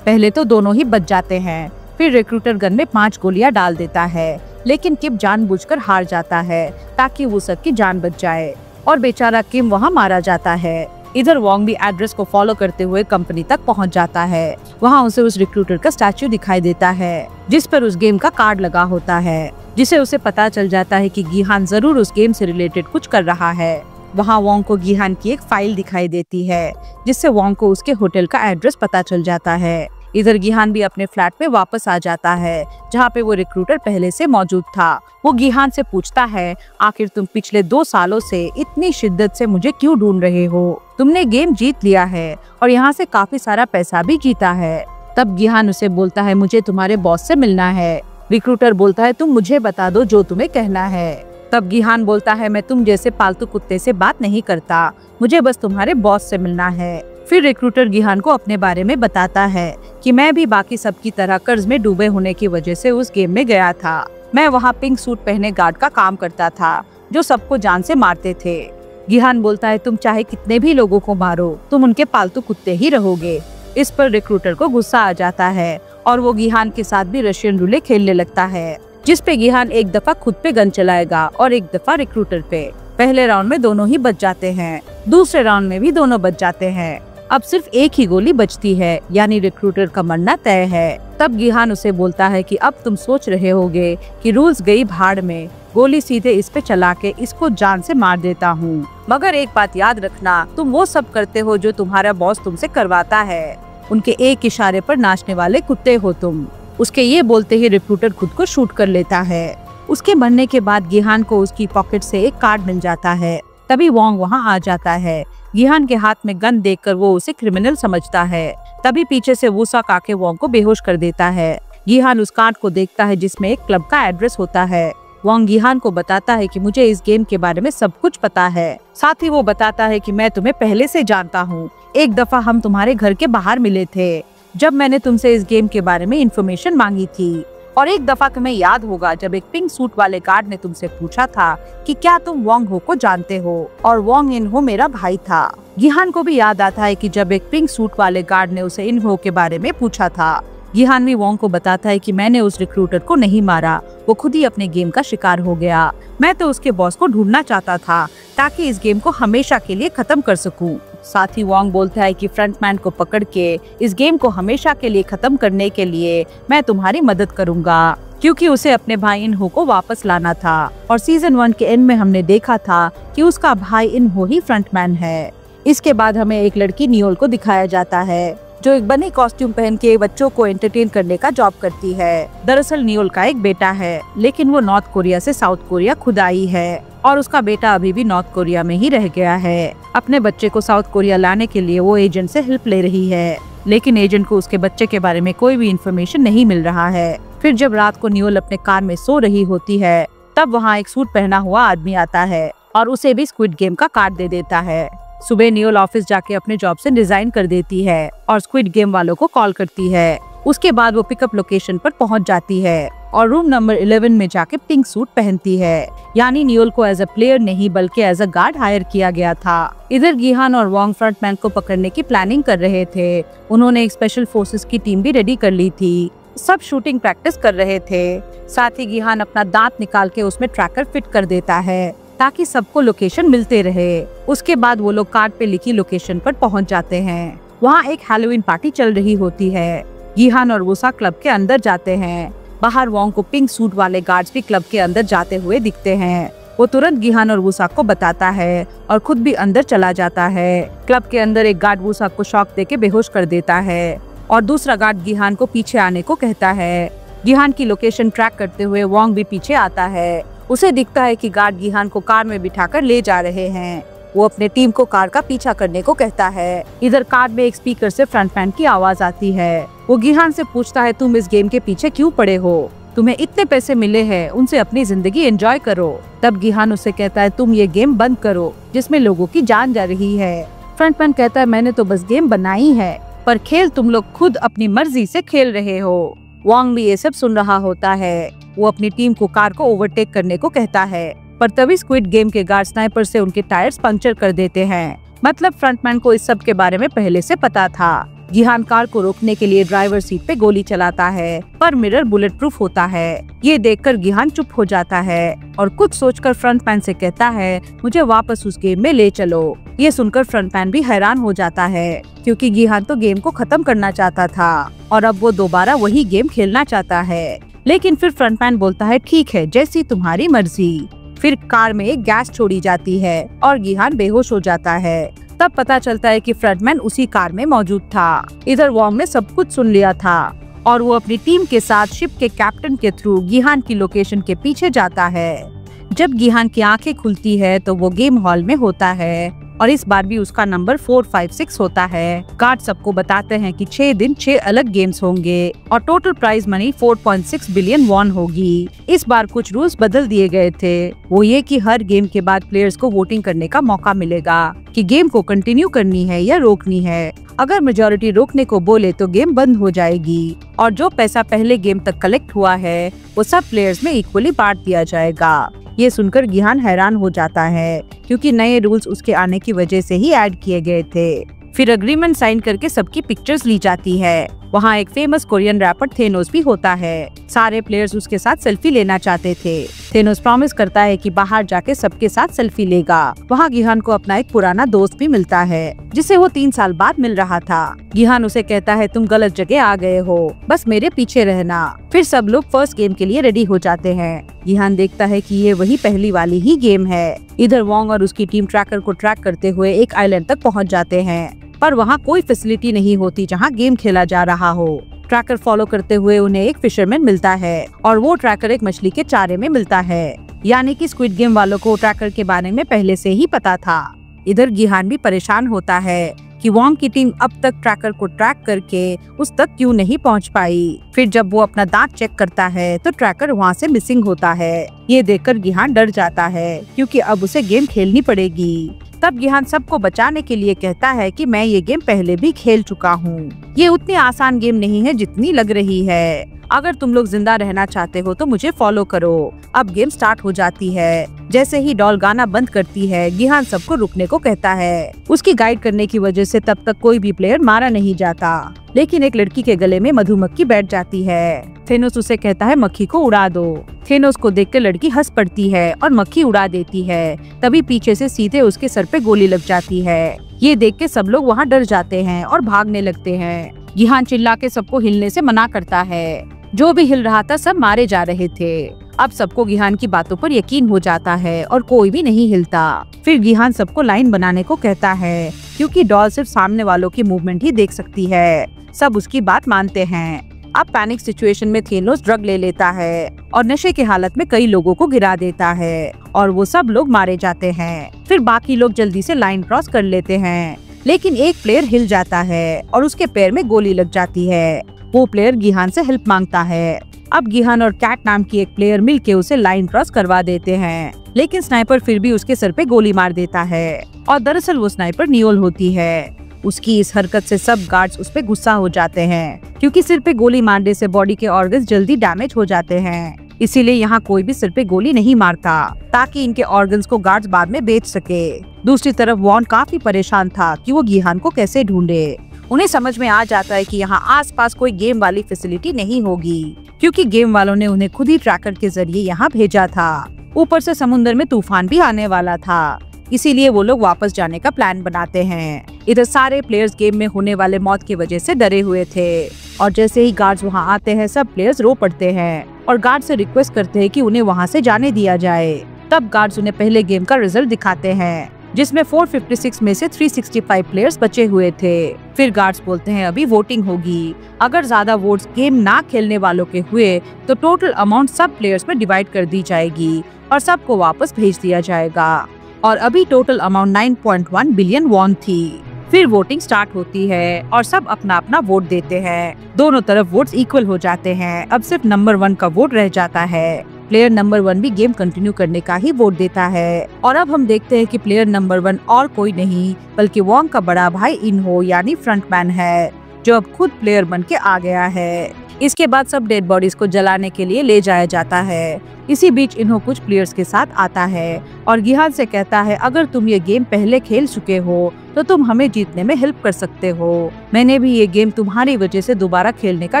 पहले तो दोनों ही बच जाते हैं, फिर रिक्रूटर गन में 5 गोलियां डाल देता है, लेकिन किम जानबूझकर हार जाता है ताकि वूसक की जान बच जाए और बेचारा किम वहां मारा जाता है। इधर वोंग भी एड्रेस को फॉलो करते हुए कंपनी तक पहुंच जाता है। वहां उसे उस रिक्रूटर का स्टैच्यू दिखाई देता है जिस पर उस गेम का कार्ड लगा होता है, जिसे उसे पता चल जाता है कि गिहान जरूर उस गेम से रिलेटेड कुछ कर रहा है। वहाँ वोंग को गिहान की एक फाइल दिखाई देती है जिससे वोंग को उसके होटल का एड्रेस पता चल जाता है। इधर गिहान भी अपने फ्लैट में वापस आ जाता है जहाँ पे वो रिक्रूटर पहले से मौजूद था। वो गिहान से पूछता है, आखिर तुम पिछले 2 सालों से इतनी शिद्दत से मुझे क्यों ढूंढ रहे हो? तुमने गेम जीत लिया है और यहाँ से काफी सारा पैसा भी जीता है। तब गिहान उसे बोलता है, मुझे तुम्हारे बॉस से मिलना है। रिक्रूटर बोलता है, तुम मुझे बता दो जो तुम्हें कहना है। तब गिहान बोलता है, मैं तुम जैसे पालतू कुत्ते से बात नहीं करता, मुझे बस तुम्हारे बॉस से मिलना है। फिर रिक्रूटर गिहान को अपने बारे में बताता है कि मैं भी बाकी सबकी तरह कर्ज में डूबे होने की वजह से उस गेम में गया था। मैं वहाँ पिंक सूट पहने गार्ड का काम करता था जो सबको जान से मारते थे। गिहान बोलता है, तुम चाहे कितने भी लोगों को मारो, तुम उनके पालतू कुत्ते ही रहोगे। इस पर रिक्रूटर को गुस्सा आ जाता है और वो गिहान के साथ भी रशियन रूले खेलने लगता है, जिस पे गिहान एक दफा खुद पे गन चलाएगा और एक दफा रिक्रूटर पे। पहले राउंड में दोनों ही बच जाते हैं, दूसरे राउंड में भी दोनों बच जाते हैं। अब सिर्फ एक ही गोली बचती है, यानी रिक्रूटर का मरना तय है। तब गिहान उसे बोलता है कि अब तुम सोच रहे होगे कि रूल्स गई भाड़ में, गोली सीधे इस पे चला के इसको जान से मार देता हूँ। मगर एक बात याद रखना, तुम वो सब करते हो जो तुम्हारा बॉस तुमसे करवाता है। उनके एक इशारे पर नाचने वाले कुत्ते हो तुम। उसके ये बोलते ही रिक्रूटर खुद को शूट कर लेता है। उसके मरने के बाद गिहान को उसकी पॉकेट से एक कार्ड मिल जाता है। तभी वोंग वहाँ आ जाता है। गिहान के हाथ में गन देखकर वो उसे क्रिमिनल समझता है। तभी पीछे से वूसाक आके वोंग को बेहोश कर देता है। गिहान उस कार्ड को देखता है जिसमें एक क्लब का एड्रेस होता है। वोंग गिहान को बताता है कि मुझे इस गेम के बारे में सब कुछ पता है। साथ ही वो बताता है कि मैं तुम्हें पहले से जानता हूँ। एक दफा हम तुम्हारे घर के बाहर मिले थे जब मैंने तुमसे इस गेम के बारे में इंफॉर्मेशन मांगी थी। और एक दफा तुम्हें याद होगा जब एक पिंक सूट वाले गार्ड ने तुमसे पूछा था कि क्या तुम वोंग हो को जानते हो, और वोंग इन हो मेरा भाई था। गिहान को भी याद आता है कि जब एक पिंक सूट वाले गार्ड ने उसे इन हो के बारे में पूछा था। गिहान भी वोंग को बताता है कि मैंने उस रिक्रूटर को नहीं मारा, वो खुद ही अपने गेम का शिकार हो गया। मैं तो उसके बॉस को ढूंढना चाहता था ताकि इस गेम को हमेशा के लिए खत्म कर सकूं। साथ ही वोंग बोलता है कि फ्रंटमैन को पकड़ के इस गेम को हमेशा के लिए खत्म करने के लिए मैं तुम्हारी मदद करूंगा, क्योंकि उसे अपने भाई इनहो को वापस लाना था। और सीजन 1 के एंड में हमने देखा था कि उसका भाई इनहो ही फ्रंटमैन है। इसके बाद हमें एक लड़की नियोल को दिखाया जाता है जो एक बनी कॉस्ट्यूम पहन के बच्चों को एंटरटेन करने का जॉब करती है। दरअसल नियोल का एक बेटा है, लेकिन वो नॉर्थ कोरिया से साउथ कोरिया खुद आई है और उसका बेटा अभी भी नॉर्थ कोरिया में ही रह गया है। अपने बच्चे को साउथ कोरिया लाने के लिए वो एजेंट से हेल्प ले रही है, लेकिन एजेंट को उसके बच्चे के बारे में कोई भी इन्फॉर्मेशन नहीं मिल रहा है। फिर जब रात को नियोल अपने कार में सो रही होती है, तब वहाँ एक सूट पहना हुआ आदमी आता है और उसे भी स्क्विड गेम का कार्ड दे देता है। सुबह नियोल ऑफिस जाके अपने जॉब से रिजाइन कर देती है और स्क्विड गेम वालों को कॉल करती है। उसके बाद वो पिकअप लोकेशन पर पहुंच जाती है और रूम नंबर 11 में जाके पिंक सूट पहनती है। यानी नियोल को एज अ प्लेयर नहीं बल्कि एज अ गार्ड हायर किया गया था। इधर गिहान और वोंग फ्रंटमैन को पकड़ने की प्लानिंग कर रहे थे। उन्होंने एक स्पेशल फोर्सेस की टीम भी रेडी कर ली थी। सब शूटिंग प्रैक्टिस कर रहे थे। साथ ही गिहान अपना दांत निकाल के उसमें ट्रैकर फिट कर देता है ताकि सबको लोकेशन मिलते रहे। उसके बाद वो लोग कार्ड पे लिखी लोकेशन पर पहुंच जाते हैं। वहाँ एक हैलोवीन पार्टी चल रही होती है। गिहान और वूसाक क्लब के अंदर जाते हैं। बाहर वोंग को पिंक सूट वाले गार्ड्स भी क्लब के अंदर जाते हुए दिखते हैं। वो तुरंत गिहान और वूसाक को बताता है और खुद भी अंदर चला जाता है। क्लब के अंदर एक गार्ड वूसाक को शॉक देके बेहोश कर देता है और दूसरा गार्ड गिहान को पीछे आने को कहता है। गिहान की लोकेशन ट्रैक करते हुए वोंग भी पीछे आता है। उसे दिखता है कि गार्ड गिहान को कार में बिठाकर ले जा रहे हैं। वो अपने टीम को कार का पीछा करने को कहता है। इधर कार में एक स्पीकर से फ्रंटमैन की आवाज आती है। वो गिहान से पूछता है, तुम इस गेम के पीछे क्यों पड़े हो? तुम्हें इतने पैसे मिले हैं, उनसे अपनी जिंदगी एंजॉय करो। तब गिहान उसे कहता है, तुम ये गेम बंद करो जिसमें लोगों की जान जा रही है। फ्रंटमैन कहता है, मैंने तो बस गेम बनाई है, पर खेल तुम लोग खुद अपनी मर्जी से खेल रहे हो। वोंग भी ये सब सुन रहा होता है। वो अपनी टीम को कार को ओवरटेक करने को कहता है, पर तभी स्क्विड गेम के गार्ड स्नाइपर से उनके टायर्स पंक्चर कर देते हैं। मतलब फ्रंटमैन को इस सब के बारे में पहले से पता था। गिहान कार को रोकने के लिए ड्राइवर सीट पे गोली चलाता है, पर मिरर बुलेट प्रूफ होता है। ये देखकर गिहान चुप हो जाता है और कुछ सोचकर फ्रंटमैन से कहता है, मुझे वापस उस गेम में ले चलो। ये सुनकर फ्रंटमैन भी हैरान हो जाता है, क्योंकि गिहान तो गेम को खत्म करना चाहता था और अब वो दोबारा वही गेम खेलना चाहता है। लेकिन फिर फ्रंटमैन बोलता है, ठीक है, जैसी तुम्हारी मर्जी। फिर कार में एक गैस छोड़ी जाती है और गिहान बेहोश हो जाता है। तब पता चलता है कि फ्रंटमैन उसी कार में मौजूद था। इधर वोंग ने सब कुछ सुन लिया था और वो अपनी टीम के साथ शिप के कैप्टन के थ्रू गिहान की लोकेशन के पीछे जाता है। जब गिहान की आंखें खुलती है तो वो गेम हॉल में होता है और इस बार भी उसका नंबर 456 होता है। गार्ड सबको बताते हैं कि 6 दिन 6 अलग गेम्स होंगे और total prize money 4.6 billion won होगी। इस बार कुछ रूल्स बदल दिए गए थे, वो ये कि हर गेम के बाद प्लेयर्स को वोटिंग करने का मौका मिलेगा कि गेम को कंटिन्यू करनी है या रोकनी है। अगर मेजॉरिटी रोकने को बोले तो गेम बंद हो जाएगी और जो पैसा पहले गेम तक कलेक्ट हुआ है वो सब प्लेयर्स में इक्वली बांट दिया जाएगा। ये सुनकर गिहान हैरान हो जाता है क्योंकि नए रूल्स उसके आने की वजह से ही ऐड किए गए थे। फिर एग्रीमेंट साइन करके सबकी पिक्चर्स ली जाती है। वहाँ एक फेमस कोरियन रैपर थेनोस भी होता है। सारे प्लेयर्स उसके साथ सेल्फी लेना चाहते थे। थेनोस प्रॉमिस करता है कि बाहर जाके सबके साथ सेल्फी लेगा। वहाँ गिहान को अपना एक पुराना दोस्त भी मिलता है जिसे वो 3 साल बाद मिल रहा था। गिहान उसे कहता है तुम गलत जगह आ गए हो, बस मेरे पीछे रहना। फिर सब लोग फर्स्ट गेम के लिए रेडी हो जाते हैं। गिहान देखता है कि ये वही पहली वाली ही गेम है। इधर वोंग और उसकी टीम ट्रैकर को ट्रैक करते हुए एक आइलैंड तक पहुँच जाते हैं, पर वहाँ कोई फैसिलिटी नहीं होती जहाँ गेम खेला जा रहा हो। ट्रैकर फॉलो करते हुए उन्हें एक फिशरमैन मिलता है और वो ट्रैकर एक मछली के चारे में मिलता है, यानी कि स्क्विड गेम वालों को ट्रैकर के बारे में पहले से ही पता था। इधर गिहान भी परेशान होता है कि वोंग की टीम अब तक ट्रैकर को ट्रैक करके उस तक क्यों नहीं पहुंच पाई। फिर जब वो अपना दांत चेक करता है तो ट्रैकर वहां से मिसिंग होता है। ये देखकर गिहान डर जाता है क्योंकि अब उसे गेम खेलनी पड़ेगी। तब गिहान सबको बचाने के लिए कहता है कि मैं ये गेम पहले भी खेल चुका हूँ। ये उतनी आसान गेम नहीं है जितनी लग रही है। अगर तुम लोग जिंदा रहना चाहते हो तो मुझे फॉलो करो। अब गेम स्टार्ट हो जाती है। जैसे ही डॉल गाना बंद करती है गिहान सबको रुकने को कहता है। उसकी गाइड करने की वजह से तब तक कोई भी प्लेयर मारा नहीं जाता, लेकिन एक लड़की के गले में मधुमक्खी बैठ जाती है। थेनोस उसे कहता है मक्खी को उड़ा दो। थेनोस को देखकर लड़की हंस पड़ती है और मक्खी उड़ा देती है। तभी पीछे से सीधे उसके सर पे गोली लग जाती है। ये देख के सब लोग वहाँ डर जाते हैं और भागने लगते हैं। गिहान चिल्ला के सबको हिलने से मना करता है। जो भी हिल रहा था सब मारे जा रहे थे। अब सबको गिहान की बातों पर यकीन हो जाता है और कोई भी नहीं हिलता। फिर गिहान सबको लाइन बनाने को कहता है क्योंकि डॉल सिर्फ सामने वालों की मूवमेंट ही देख सकती है। सब उसकी बात मानते हैं। अब पैनिक सिचुएशन में थेनोस ड्रग ले लेता है और नशे की हालत में कई लोगों को गिरा देता है और वो सब लोग मारे जाते हैं। फिर बाकी लोग जल्दी से लाइन क्रॉस कर लेते हैं, लेकिन एक प्लेयर हिल जाता है और उसके पैर में गोली लग जाती है। वो प्लेयर गिहान से हेल्प मांगता है। अब गिहान और कैट नाम की एक प्लेयर मिलके उसे लाइन क्रॉस करवा देते हैं, लेकिन स्नाइपर फिर भी उसके सर पे गोली मार देता है और दरअसल वो स्नाइपर नियोल होती है। उसकी इस हरकत से सब गार्ड्स उस पे गुस्सा हो जाते हैं क्योंकि सिर पे गोली मारने से बॉडी के ऑर्गन्स जल्दी डैमेज हो जाते हैं। इसीलिए यहाँ कोई भी सिर पे गोली नहीं मारता ताकि इनके ऑर्गन्स को गार्ड्स बाद में बेच सके। दूसरी तरफ वॉन काफी परेशान था कि वो गिहान को कैसे ढूंढे। उन्हें समझ में आ जाता है कि यहाँ आसपास कोई गेम वाली फैसिलिटी नहीं होगी क्योंकि गेम वालों ने उन्हें खुद ही ट्रैकर के जरिए यहाँ भेजा था। ऊपर से समुद्र में तूफान भी आने वाला था, इसीलिए वो लोग वापस जाने का प्लान बनाते हैं। इधर सारे प्लेयर्स गेम में होने वाले मौत की वजह से डरे हुए थे और जैसे ही गार्ड्स वहाँ आते हैं सब प्लेयर्स रो पड़ते हैं और गार्ड से रिक्वेस्ट करते हैं कि उन्हें वहाँ से जाने दिया जाए। तब गार्ड्स उन्हें पहले गेम का रिजल्ट दिखाते हैं जिसमें 456 में से 365 प्लेयर्स बचे हुए थे। फिर गार्ड्स बोलते हैं अभी वोटिंग होगी। अगर ज्यादा वोट्स गेम ना खेलने वालों के हुए तो टोटल अमाउंट सब प्लेयर्स में डिवाइड कर दी जाएगी और सबको वापस भेज दिया जाएगा। और अभी टोटल अमाउंट 9.1 बिलियन वॉन थी। फिर वोटिंग स्टार्ट होती है और सब अपना अपना वोट देते हैं। दोनों तरफ वोट्स इक्वल हो जाते हैं। अब सिर्फ नंबर 1 का वोट रह जाता है। प्लेयर नंबर 1 भी गेम कंटिन्यू करने का ही वोट देता है और अब हम देखते हैं कि प्लेयर नंबर 1 और कोई नहीं बल्कि वोंग का बड़ा भाई इनहो यानी फ्रंटमैन है, जो अब खुद प्लेयर बन के आ गया है। इसके बाद सब डेड बॉडीज को जलाने के लिए ले जाया जाता है। इसी बीच इन्हो कुछ प्लेयर्स के साथ आता है और गिहान से कहता है अगर तुम ये गेम पहले खेल चुके हो तो तुम हमें जीतने में हेल्प कर सकते हो। मैंने भी ये गेम तुम्हारी वजह से दोबारा खेलने का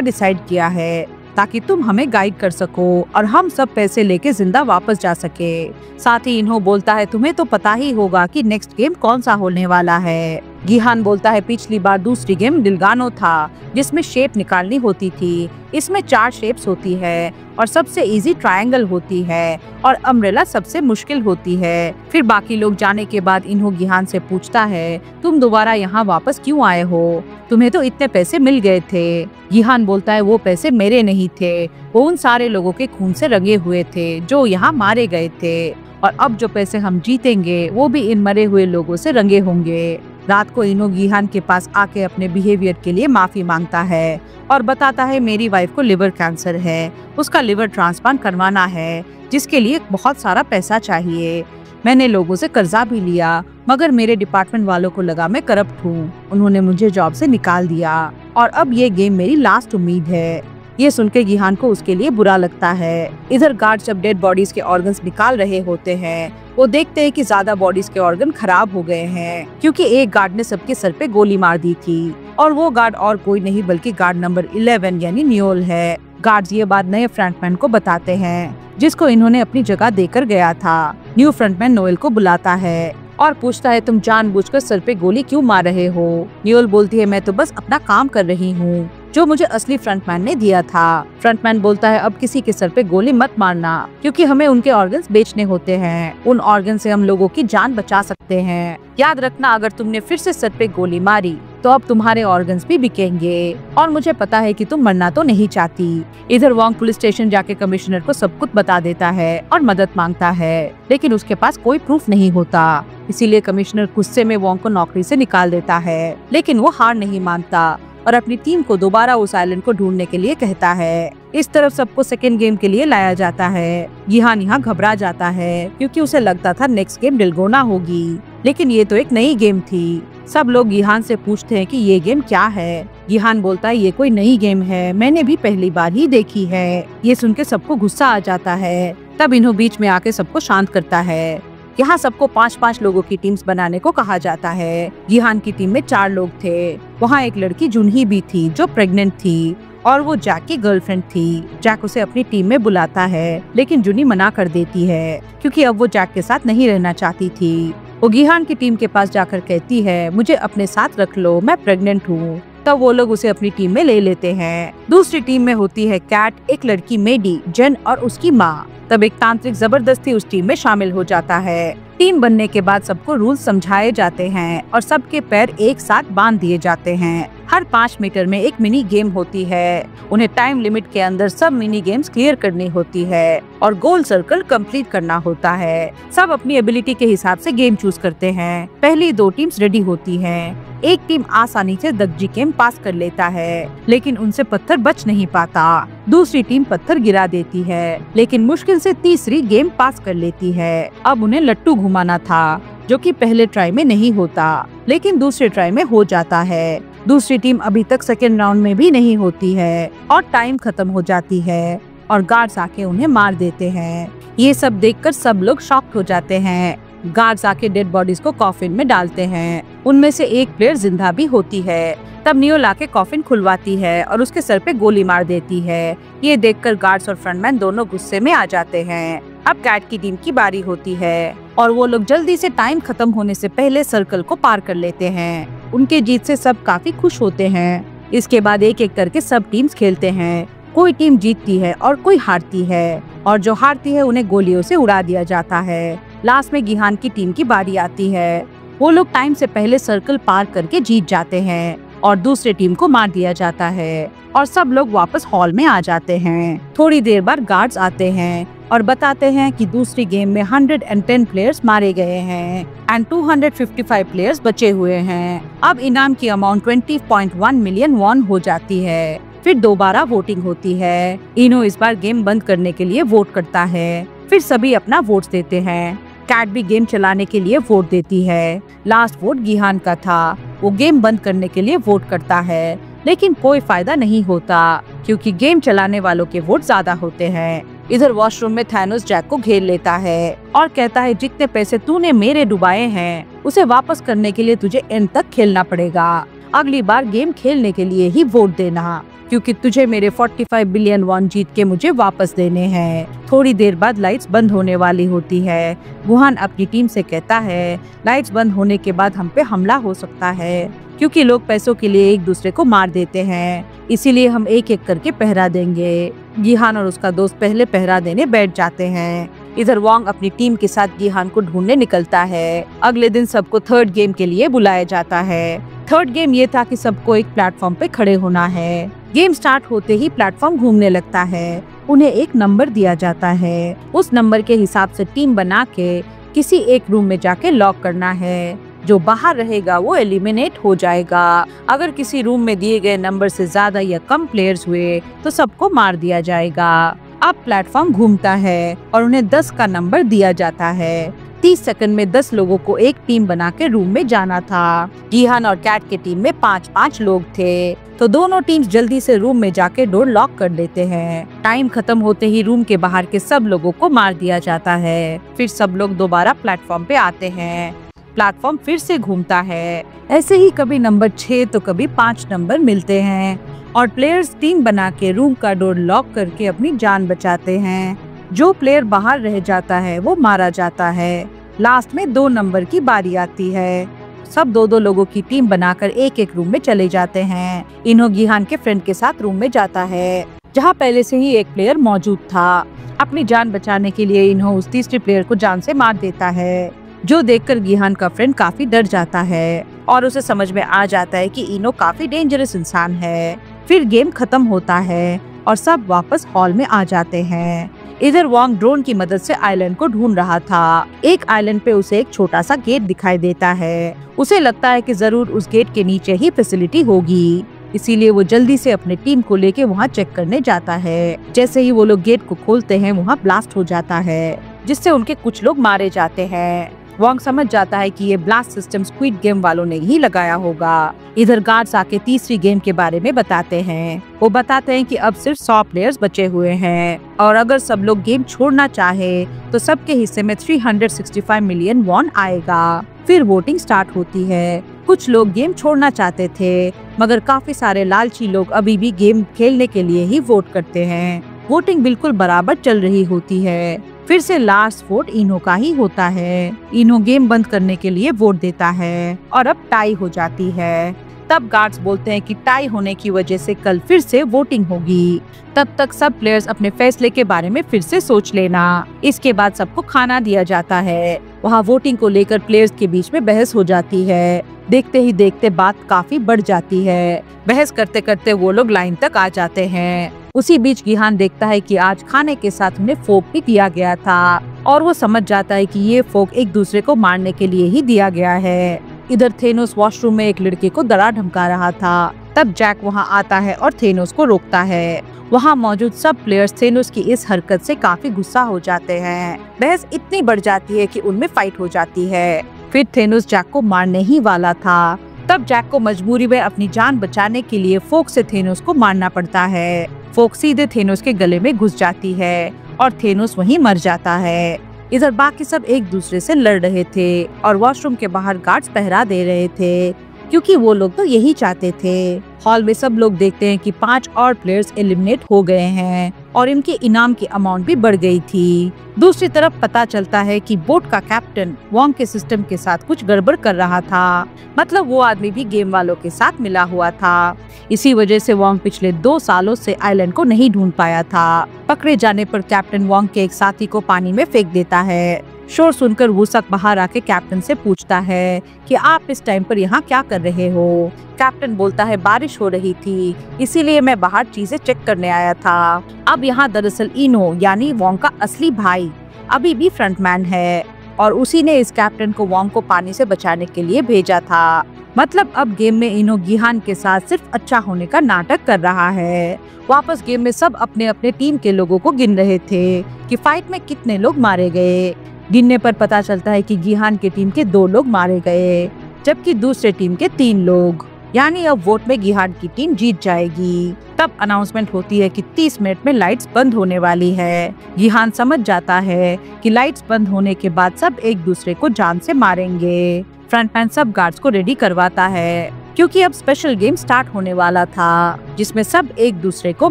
डिसाइड किया है ताकि तुम हमें गाइड कर सको और हम सब पैसे लेके जिंदा वापस जा सके। साथ ही इन्हो बोलता है तुम्हें तो पता ही होगा कि नेक्स्ट गेम कौन सा होने वाला है। गिहान बोलता है पिछली बार दूसरी गेम डिलगानो था जिसमें शेप निकालनी होती थी। इसमें 4 शेप्स होती है और सबसे इजी ट्रायंगल होती है और अम्ब्रेला सबसे मुश्किल होती है। फिर बाकी लोग जाने के बाद इन्हो गिहान से पूछता है तुम दोबारा यहाँ वापस क्यों आए हो? तुम्हें तो इतने पैसे मिल गए थे। गिहान बोलता है वो पैसे मेरे नहीं थे, वो उन सारे लोगों के खून से रंगे हुए थे जो यहाँ मारे गए थे, और अब जो पैसे हम जीतेंगे वो भी इन मरे हुए लोगों से रंगे होंगे। रात को इनो गिहान के पास आके अपने बिहेवियर के लिए माफी मांगता है और बताता है मेरी वाइफ को लिवर कैंसर है, उसका लिवर ट्रांसप्लांट करवाना है जिसके लिए बहुत सारा पैसा चाहिए। मैंने लोगों से कर्जा भी लिया मगर मेरे डिपार्टमेंट वालों को लगा मैं करप्ट हूँ, उन्होंने मुझे जॉब से निकाल दिया और अब ये गेम मेरी लास्ट उम्मीद है। ये सुन के गिहान को उसके लिए बुरा लगता है। इधर गार्ड जब डेड बॉडीज के ऑर्गन्स निकाल रहे होते हैं वो देखते हैं कि ज्यादा बॉडीज के ऑर्गन खराब हो गए हैं क्योंकि एक गार्ड ने सबके सर पे गोली मार दी थी और वो गार्ड और कोई नहीं बल्कि गार्ड नंबर 11 यानी न्योल है। गार्ड्स ये बात नए फ्रंटमैन को बताते हैं जिसको इन्होंने अपनी जगह देकर गया था। न्यू फ्रंटमैन नोएल को बुलाता है और पूछता है तुम जानबूझकर सर पे गोली क्यों मार रहे हो? न्योल बोलती है मैं तो बस अपना काम कर रही हूँ जो मुझे असली फ्रंटमैन ने दिया था। फ्रंटमैन बोलता है अब किसी के सर पे गोली मत मारना क्योंकि हमें उनके ऑर्गन्स बेचने होते हैं, उन ऑर्गन से हम लोगों की जान बचा सकते हैं। याद रखना अगर तुमने फिर से सर पे गोली मारी तो अब तुम्हारे ऑर्गन्स भी बिकेंगे और मुझे पता है कि तुम मरना तो नहीं चाहती। इधर वोंग पुलिस स्टेशन जाके कमिश्नर को सब कुछ बता देता है और मदद मांगता है लेकिन उसके पास कोई प्रूफ नहीं होता, इसीलिए कमिश्नर गुस्से में वोंग को नौकरी से निकाल देता है। लेकिन वो हार नहीं मानता और अपनी टीम को दोबारा उस आइलैंड को ढूंढने के लिए कहता है। इस तरफ सबको सेकेंड गेम के लिए लाया जाता है। गिहान यहाँ घबरा जाता है क्योंकि उसे लगता था नेक्स्ट गेम डिलगोना होगी, लेकिन ये तो एक नई गेम थी। सब लोग गिहान से पूछते हैं कि ये गेम क्या है। गिहान बोलता है ये कोई नई गेम है, मैंने भी पहली बार ही देखी है। ये सुन के सबको गुस्सा आ जाता है। तब इन्हों बीच में आके सबको शांत करता है। यहाँ सबको 5-5 लोगों की टीम्स बनाने को कहा जाता है। गिहान की टीम में 4 लोग थे। वहाँ एक लड़की जुनही भी थी जो प्रेग्नेंट थी और वो जैक की गर्लफ्रेंड थी। जैक उसे अपनी टीम में बुलाता है लेकिन जुनी मना कर देती है क्योंकि अब वो जैक के साथ नहीं रहना चाहती थी। वो गिहान की टीम के पास जाकर कहती है मुझे अपने साथ रख लो, मैं प्रेग्नेंट हूँ। तब वो लोग उसे अपनी टीम में ले लेते हैं। दूसरी टीम में होती है कैट, एक लड़की मेडी, जेन और उसकी माँ। तब एक तांत्रिक जबरदस्ती उस टीम में शामिल हो जाता है। टीम बनने के बाद सबको रूल्स समझाए जाते हैं और सबके पैर एक साथ बांध दिए जाते हैं। हर 5 मीटर में एक मिनी गेम होती है। उन्हें टाइम लिमिट के अंदर सब मिनी गेम्स क्लियर करनी होती है और गोल सर्कल कंप्लीट करना होता है। सब अपनी एबिलिटी के हिसाब से गेम चूज करते हैं। पहली 2 टीम्स रेडी होती हैं। एक टीम आसानी से दगजी गेम पास कर लेता है लेकिन उनसे पत्थर बच नहीं पाता। दूसरी टीम पत्थर गिरा देती है लेकिन मुश्किल से तीसरी गेम पास कर लेती है। अब उन्हें लट्टू घुमाना था जो कि पहले ट्राई में नहीं होता लेकिन दूसरे ट्राई में हो जाता है। दूसरी टीम अभी तक सेकेंड राउंड में भी नहीं होती है और टाइम खत्म हो जाती है और गार्ड्स आके उन्हें मार देते हैं। ये सब देखकर सब लोग शॉक्ड हो जाते हैं। गार्ड्स आके डेड बॉडीज को कॉफिन में डालते हैं। उनमें से एक प्लेयर जिंदा भी होती है। तब नियो लाके कॉफिन खुलवाती है और उसके सर पे गोली मार देती है। ये देखकर गार्ड्स और फ्रंटमैन दोनों गुस्से में आ जाते हैं। अब कैट की टीम की बारी होती है और वो लोग जल्दी से टाइम खत्म होने से पहले सर्कल को पार कर लेते हैं। उनके जीत से सब काफी खुश होते हैं। इसके बाद एक एक करके सब टीम्स खेलते हैं। कोई टीम जीतती है और कोई हारती है और जो हारती है उन्हें गोलियों से उड़ा दिया जाता है। लास्ट में गिहान की टीम की बारी आती है। वो लोग टाइम से पहले सर्कल पार करके जीत जाते हैं और दूसरे टीम को मार दिया जाता है और सब लोग वापस हॉल में आ जाते हैं। थोड़ी देर बाद गार्ड्स आते हैं और बताते हैं कि दूसरी गेम में 110 प्लेयर्स मारे गए हैं एंड 255 प्लेयर्स बचे हुए हैं। अब इनाम की अमाउंट 20.1 मिलियन वॉन हो जाती है। फिर दोबारा वोटिंग होती है। इनो इस बार गेम बंद करने के लिए वोट करता है। फिर सभी अपना वोट देते हैं। कैट भी गेम चलाने के लिए वोट देती है। लास्ट वोट गिहान का था। वो गेम बंद करने के लिए वोट करता है लेकिन कोई फायदा नहीं होता क्योंकि गेम चलाने वालों के वोट ज्यादा होते हैं। इधर वॉशरूम में थैनोस जैक को घेर लेता है और कहता है जितने पैसे तूने मेरे डुबाए हैं उसे वापस करने के लिए तुझे एंड तक खेलना पड़ेगा। अगली बार गेम खेलने के लिए ही वोट देना, क्योंकि तुझे मेरे 45 बिलियन वॉन जीत के मुझे वापस देने हैं। थोड़ी देर बाद लाइट्स बंद होने वाली होती है। वुहान अपनी टीम से कहता है लाइट्स बंद होने के बाद हम पे हमला हो सकता है, क्योंकि लोग पैसों के लिए एक दूसरे को मार देते हैं, इसीलिए हम एक एक करके पहरा देंगे। गिहान और उसका दोस्त पहले पहरा देने बैठ जाते हैं। इधर वोंग अपनी टीम के साथ गिहान को ढूंढने निकलता है। अगले दिन सबको थर्ड गेम के लिए बुलाया जाता है। थर्ड गेम ये था कि सबको एक प्लेटफॉर्म पे खड़े होना है। गेम स्टार्ट होते ही प्लेटफॉर्म घूमने लगता है। उन्हें एक नंबर दिया जाता है। उस नंबर के हिसाब से टीम बना के किसी एक रूम में जाके लॉक करना है। जो बाहर रहेगा वो एलिमिनेट हो जाएगा। अगर किसी रूम में दिए गए नंबर से ज्यादा या कम प्लेयर्स हुए तो सबको मार दिया जाएगा। अब प्लेटफॉर्म घूमता है और उन्हें 10 का नंबर दिया जाता है। 30 सेकंड में 10 लोगों को एक टीम बना के रूम में जाना था। गिहान और कैट के टीम में 5-5 लोग थे, तो दोनों टीम्स जल्दी से रूम में जाके डोर लॉक कर देते हैं। टाइम खत्म होते ही रूम के बाहर के सब लोगों को मार दिया जाता है। फिर सब लोग दोबारा प्लेटफॉर्म पे आते हैं। प्लेटफॉर्म फिर से घूमता है। ऐसे ही कभी नंबर 6 तो कभी 5 नंबर मिलते हैं और प्लेयर्स टीम बना के रूम का डोर लॉक करके अपनी जान बचाते हैं। जो प्लेयर बाहर रह जाता है वो मारा जाता है। लास्ट में 2 नंबर की बारी आती है। सब 2-2 लोगों की टीम बनाकर एक एक रूम में चले जाते हैं। इन्हो गिहान के फ्रेंड के साथ रूम में जाता है, जहाँ पहले से ही एक प्लेयर मौजूद था। अपनी जान बचाने के लिए इन्हो उस तीसरे प्लेयर को जान से मार देता है, जो देखकर गिहान का फ्रेंड काफी डर जाता है और उसे समझ में आ जाता है कि इनो काफी डेंजरस इंसान है। फिर गेम खत्म होता है और सब वापस हॉल में आ जाते हैं। इधर वोंग ड्रोन की मदद से आइलैंड को ढूंढ रहा था। एक आइलैंड पे उसे एक छोटा सा गेट दिखाई देता है। उसे लगता है कि जरूर उस गेट के नीचे ही फैसिलिटी होगी, इसीलिए वो जल्दी से अपने टीम को लेके वहाँ चेक करने जाता है। जैसे ही वो लोग गेट को खोलते हैं वहाँ ब्लास्ट हो जाता है, जिससे उनके कुछ लोग मारे जाते हैं। वोंग समझ जाता है कि ये ब्लास्ट सिस्टम स्क्विड गेम वालों ने ही लगाया होगा। इधर गार्ड्स आके तीसरी गेम के बारे में बताते हैं। वो बताते हैं कि अब सिर्फ 100 प्लेयर्स बचे हुए हैं और अगर सब लोग गेम छोड़ना चाहे तो सबके हिस्से में 365 मिलियन वॉन आएगा। फिर वोटिंग स्टार्ट होती है। कुछ लोग गेम छोड़ना चाहते थे, मगर काफी सारे लालची लोग अभी भी गेम खेलने के लिए ही वोट करते हैं। वोटिंग बिल्कुल बराबर चल रही होती है। फिर से लास्ट वोट इनो का ही होता है। इनो गेम बंद करने के लिए वोट देता है और अब टाई हो जाती है। तब गार्ड्स बोलते हैं कि टाई होने की वजह से कल फिर से वोटिंग होगी। तब तक सब प्लेयर्स अपने फैसले के बारे में फिर से सोच लेना। इसके बाद सबको खाना दिया जाता है। वहाँ वोटिंग को लेकर प्लेयर्स के बीच में बहस हो जाती है। देखते ही देखते बात काफी बढ़ जाती है। बहस करते करते वो लोग लाइन तक आ जाते हैं। उसी बीच गिहान देखता है कि आज खाने के साथ उन्हें फोक भी दिया गया था और वो समझ जाता है कि ये फोक एक दूसरे को मारने के लिए ही दिया गया है। इधर थेनोस वॉशरूम में एक लड़के को डरा धमका रहा था। तब जैक वहाँ आता है और थेनोस को रोकता है। वहाँ मौजूद सब प्लेयर्स थेनोस की इस हरकत से काफी गुस्सा हो जाते हैं। बहस इतनी बढ़ जाती है कि उनमें फाइट हो जाती है। फिर थेनोस जैक को मारने ही वाला था। तब जैक को मजबूरी में अपनी जान बचाने के लिए फोक से थेनोस को मारना पड़ता है। फोक सीधे थेनोस के गले में घुस जाती है और थेनोस वहीं मर जाता है। इधर बाकी सब एक दूसरे से लड़ रहे थे और वॉशरूम के बाहर गार्ड्स पहरा दे रहे थे, क्योंकि वो लोग तो यही चाहते थे। हॉल में सब लोग देखते हैं कि 5 और प्लेयर्स एलिमिनेट हो गए हैं और इनके इनाम की अमाउंट भी बढ़ गई थी। दूसरी तरफ पता चलता है कि बोट का कैप्टन वोंग के सिस्टम के साथ कुछ गड़बड़ कर रहा था। मतलब वो आदमी भी गेम वालों के साथ मिला हुआ था। इसी वजह से वोंग पिछले 2 सालों से आइलैंड को नहीं ढूंढ पाया था। पकड़े जाने पर कैप्टन वोंग के एक साथी को पानी में फेंक देता है। शोर सुनकर वुसक बाहर आके कैप्टन से पूछता है कि आप इस टाइम पर यहाँ क्या कर रहे हो। कैप्टन बोलता है बारिश हो रही थी, इसीलिए मैं बाहर चीजें चेक करने आया था। अब यहाँ दरअसल इनो यानी वोंग का असली भाई अभी भी फ्रंटमैन है और उसी ने इस कैप्टन को वोंग को पानी से बचाने के लिए भेजा था। मतलब अब गेम में इनो गिहान के साथ सिर्फ अच्छा होने का नाटक कर रहा है। वापस गेम में सब अपने अपने टीम के लोगों को गिन रहे थे कि फाइट में कितने लोग मारे गए। गिनने पर पता चलता है कि गिहान की टीम के 2 लोग मारे गए, जबकि दूसरे टीम के 3 लोग। यानी अब वोट में गिहान की टीम जीत जाएगी। तब अनाउंसमेंट होती है कि 30 मिनट में लाइट्स बंद होने वाली है। गिहान समझ जाता है कि लाइट्स बंद होने के बाद सब एक दूसरे को जान से मारेंगे। फ्रंटमैन सब गार्ड्स को रेडी करवाता है। क्योंकि अब स्पेशल गेम स्टार्ट होने वाला था जिसमें सब एक दूसरे को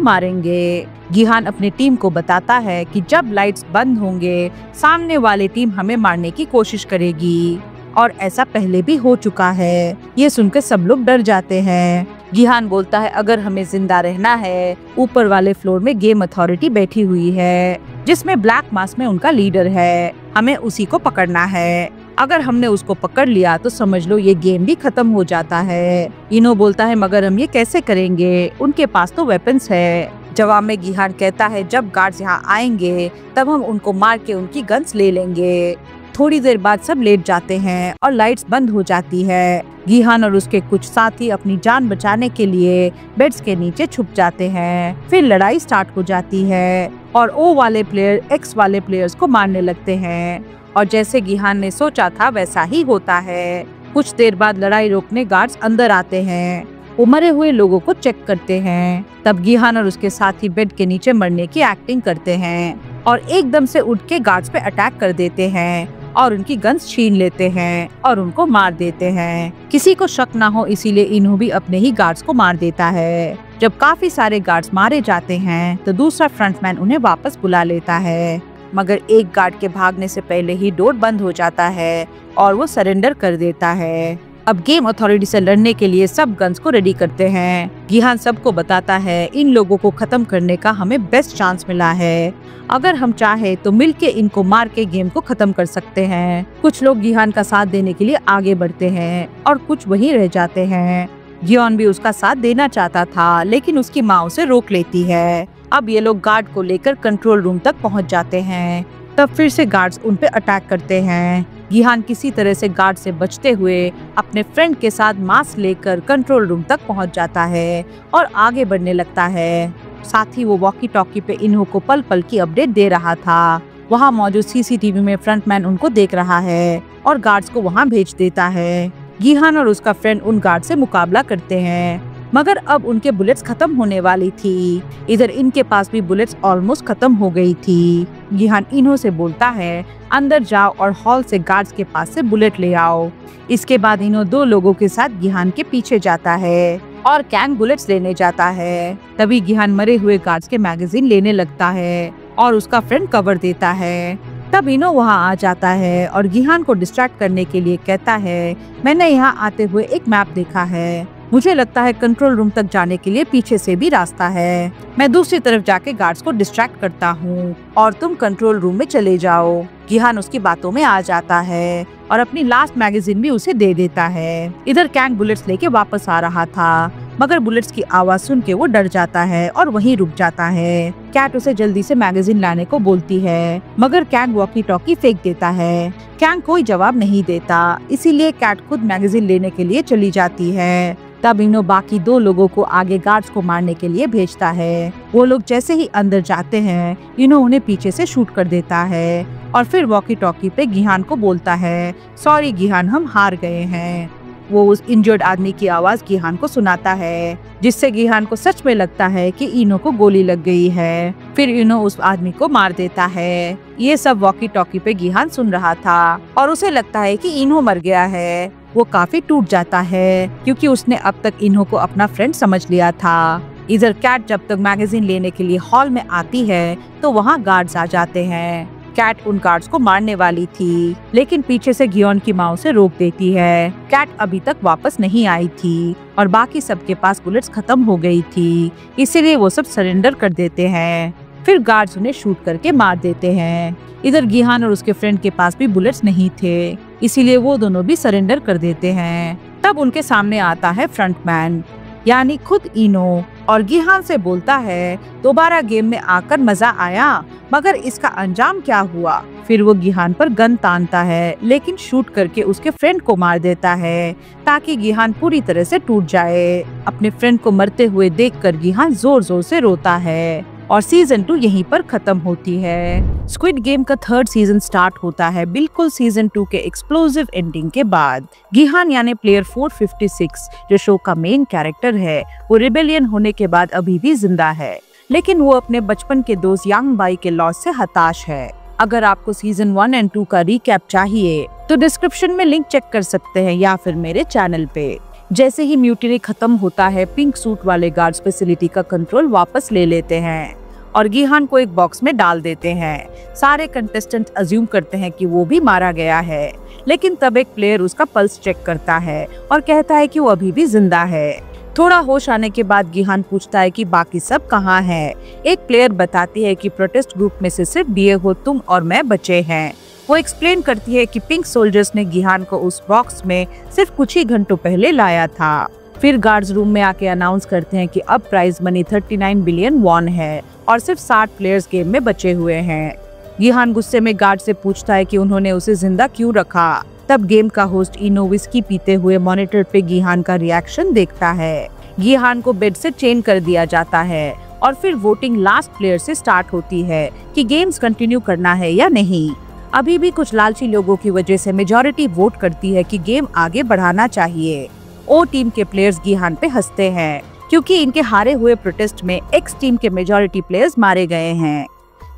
मारेंगे। गिहान अपनी टीम को बताता है कि जब लाइट्स बंद होंगे सामने वाली टीम हमें मारने की कोशिश करेगी और ऐसा पहले भी हो चुका है। ये सुनकर सब लोग डर जाते हैं। गिहान बोलता है अगर हमें जिंदा रहना है, ऊपर वाले फ्लोर में गेम अथॉरिटी बैठी हुई है जिसमें ब्लैक मास्क में उनका लीडर है, हमें उसी को पकड़ना है। अगर हमने उसको पकड़ लिया तो समझ लो ये गेम भी खत्म हो जाता है। इनो बोलता है मगर हम ये कैसे करेंगे, उनके पास तो वेपन्स है। जवाब में गिहान कहता है जब गार्ड्स यहाँ आएंगे तब हम उनको मार के उनकी गन्स ले लेंगे। थोड़ी देर बाद सब लेट जाते हैं और लाइट्स बंद हो जाती है। गिहान और उसके कुछ साथी अपनी जान बचाने के लिए बेड्स के नीचे छुप जाते हैं। फिर लड़ाई स्टार्ट हो जाती है और ओ वाले प्लेयर एक्स वाले प्लेयर्स को मारने लगते हैं और जैसे गिहान ने सोचा था वैसा ही होता है। कुछ देर बाद लड़ाई रोकने गार्ड्स अंदर आते हैं। वो मरे हुए लोगों को चेक करते हैं। तब गिहान और उसके साथी बेड के नीचे मरने की एक्टिंग करते हैं और एकदम से उठ के गार्ड्स पे अटैक कर देते हैं और उनकी गन्स छीन लेते हैं और उनको मार देते हैं। किसी को शक ना हो इसीलिए इन्हो भी अपने ही गार्ड्स को मार देता है। जब काफी सारे गार्ड्स मारे जाते हैं तो दूसरा फ्रंटमैन उन्हें वापस बुला लेता है, मगर एक गार्ड के भागने से पहले ही डोर बंद हो जाता है और वो सरेंडर कर देता है। अब गेम अथॉरिटी से लड़ने के लिए सब गन्स को रेडी करते हैं। गिहान सबको बताता है इन लोगों को खत्म करने का हमें बेस्ट चांस मिला है। अगर हम चाहे तो मिलके इनको मार के गेम को खत्म कर सकते हैं। कुछ लोग गिहान का साथ देने के लिए आगे बढ़ते हैं और कुछ वहीं रह जाते हैं। गियोन भी उसका साथ देना चाहता था लेकिन उसकी माँ उसे रोक लेती है। अब ये लोग गार्ड को लेकर कंट्रोल रूम तक पहुंच जाते हैं। तब फिर से गार्ड्स उन पे अटैक करते हैं। गिहान किसी तरह से गार्ड से बचते हुए अपने फ्रेंड के साथ मास्क लेकर कंट्रोल रूम तक पहुंच जाता है और आगे बढ़ने लगता है। साथ ही वो वॉकी टॉकी पे इन्हो को पल पल की अपडेट दे रहा था। वहाँ मौजूद सीसीटीवी में फ्रंटमैन उनको देख रहा है और गार्ड्स को वहाँ भेज देता है। गिहान और उसका फ्रेंड उन गार्ड से मुकाबला करते हैं, मगर अब उनके बुलेट्स खत्म होने वाली थी। इधर इनके पास भी बुलेट्स ऑलमोस्ट खत्म हो गई थी। गिहान इन्हो से बोलता है अंदर जाओ और हॉल से गार्ड्स के पास से बुलेट ले आओ। इसके बाद इन्हो दो लोगों के साथ गिहान के पीछे जाता है और कैंग बुलेट्स लेने जाता है। तभी गिहान मरे हुए गार्ड्स के मैगजीन लेने लगता है और उसका फ्रेंड कवर देता है। तब इनो वहाँ आ जाता है और गिहान को डिस्ट्रैक्ट करने के लिए कहता है मैंने यहाँ आते हुए एक मैप देखा है, मुझे लगता है कंट्रोल रूम तक जाने के लिए पीछे से भी रास्ता है। मैं दूसरी तरफ जाके गार्ड्स को डिस्ट्रैक्ट करता हूँ और तुम कंट्रोल रूम में चले जाओ। गिहान उसकी बातों में आ जाता है और अपनी लास्ट मैगजीन भी उसे दे देता है। इधर कैंग बुलेट्स लेके वापस आ रहा था, मगर बुलेट्स की आवाज सुन के वो डर जाता है और वहीं रुक जाता है। कैट उसे जल्दी से मैगजीन लाने को बोलती है, मगर कैंग वॉकी टॉकी फेंक देता है। कैंग कोई जवाब नहीं देता, इसीलिए कैट खुद मैगजीन लेने के लिए चली जाती है। तब इनो बाकी दो लोगों को आगे गार्ड्स को मारने के लिए भेजता है। वो लोग जैसे ही अंदर जाते हैं इनो उन्हें पीछे से शूट कर देता है और फिर वॉकी टॉकी पे गिहान को बोलता है सॉरी गिहान, हम हार गए हैं। वो उस इंजर्ड आदमी की आवाज गिहान को सुनाता है, जिससे गिहान को सच में लगता है कि इनो को गोली लग गई है। फिर इनो उस आदमी को मार देता है। ये सब वॉकी टॉकी पे गिहान सुन रहा था और उसे लगता है कि इनो मर गया है। वो काफी टूट जाता है क्योंकि उसने अब तक इनो को अपना फ्रेंड समझ लिया था। इधर कैट जब तक मैगजीन लेने के लिए हॉल में आती है तो वहाँ गार्ड्स आ जाते हैं। कैट उन गार्ड्स को मारने वाली थी, लेकिन पीछे से गियोन की माँ उसे रोक देती है। कैट अभी तक वापस नहीं आई थी और बाकी सबके पास बुलेट्स खत्म हो गई थी, इसीलिए वो सब सरेंडर कर देते हैं। फिर गार्ड्स उन्हें शूट करके मार देते हैं। इधर गिहान और उसके फ्रेंड के पास भी बुलेट्स नहीं थे, इसीलिए वो दोनों भी सरेंडर कर देते हैं। तब उनके सामने आता है फ्रंटमैन यानी खुद इनो और गिहान से बोलता है दोबारा गेम में आकर मजा आया, मगर इसका अंजाम क्या हुआ। फिर वो गिहान पर गन तानता है, लेकिन शूट करके उसके फ्रेंड को मार देता है ताकि गिहान पूरी तरह से टूट जाए। अपने फ्रेंड को मरते हुए देखकर गिहान जोर जोर से रोता है और सीजन 2 यहीं पर खत्म होती है। स्क्विड गेम का 3rd सीजन स्टार्ट होता है बिल्कुल सीजन 2 के एक्सप्लोसिव एंडिंग के बाद। गिहान यानी प्लेयर 456 जो शो का मेन कैरेक्टर है, वो रिबेलियन होने के बाद अभी भी जिंदा है, लेकिन वो अपने बचपन के दोस्त यांग बाई के लॉस से हताश है। अगर आपको सीजन 1 और 2 का रिकैप चाहिए तो डिस्क्रिप्शन में लिंक चेक कर सकते हैं या फिर मेरे चैनल पे। जैसे ही म्यूटिनी खत्म होता है, पिंक सूट वाले गार्ड्स फैसिलिटी का कंट्रोल वापस ले लेते हैं और गिहान को एक बॉक्स में डाल देते हैं। सारे कंटेस्टेंट अज्यूम करते हैं कि वो भी मारा गया है, लेकिन तब एक प्लेयर उसका पल्स चेक करता है और कहता है कि वो अभी भी जिंदा है। थोड़ा होश आने के बाद गिहान पूछता है कि बाकी सब कहाँ हैं। एक प्लेयर बताती है कि प्रोटेस्ट ग्रुप में से सिर्फ डिएगो, तुम और मैं बचे हैं। वो एक्सप्लेन करती है कि पिंक सोल्जर्स ने गिहान को उस बॉक्स में सिर्फ कुछ ही घंटों पहले लाया था। फिर गार्ड्स रूम में आके अनाउंस करते हैं कि अब प्राइज मनी 39 बिलियन वॉन है और सिर्फ 60 प्लेयर्स गेम में बचे हुए हैं। गिहान गुस्से में गार्ड से पूछता है कि उन्होंने उसे जिंदा क्यों रखा। तब गेम का होस्ट इनो विस्की पीते हुए मॉनिटर पे गिहान का रिएक्शन देखता है। गिहान को बेड से चेन कर दिया जाता है और फिर वोटिंग लास्ट प्लेयर से स्टार्ट होती है कि गेम्स कंटिन्यू करना है या नहीं। अभी भी कुछ लालची लोगों की वजह से मेजॉरिटी वोट करती है कि गेम आगे बढ़ाना चाहिए। ओ टीम के प्लेयर्स गिहान पे हंसते हैं क्योंकि इनके हारे हुए प्रोटेस्ट में एक्स टीम के मेजॉरिटी प्लेयर्स मारे गए हैं,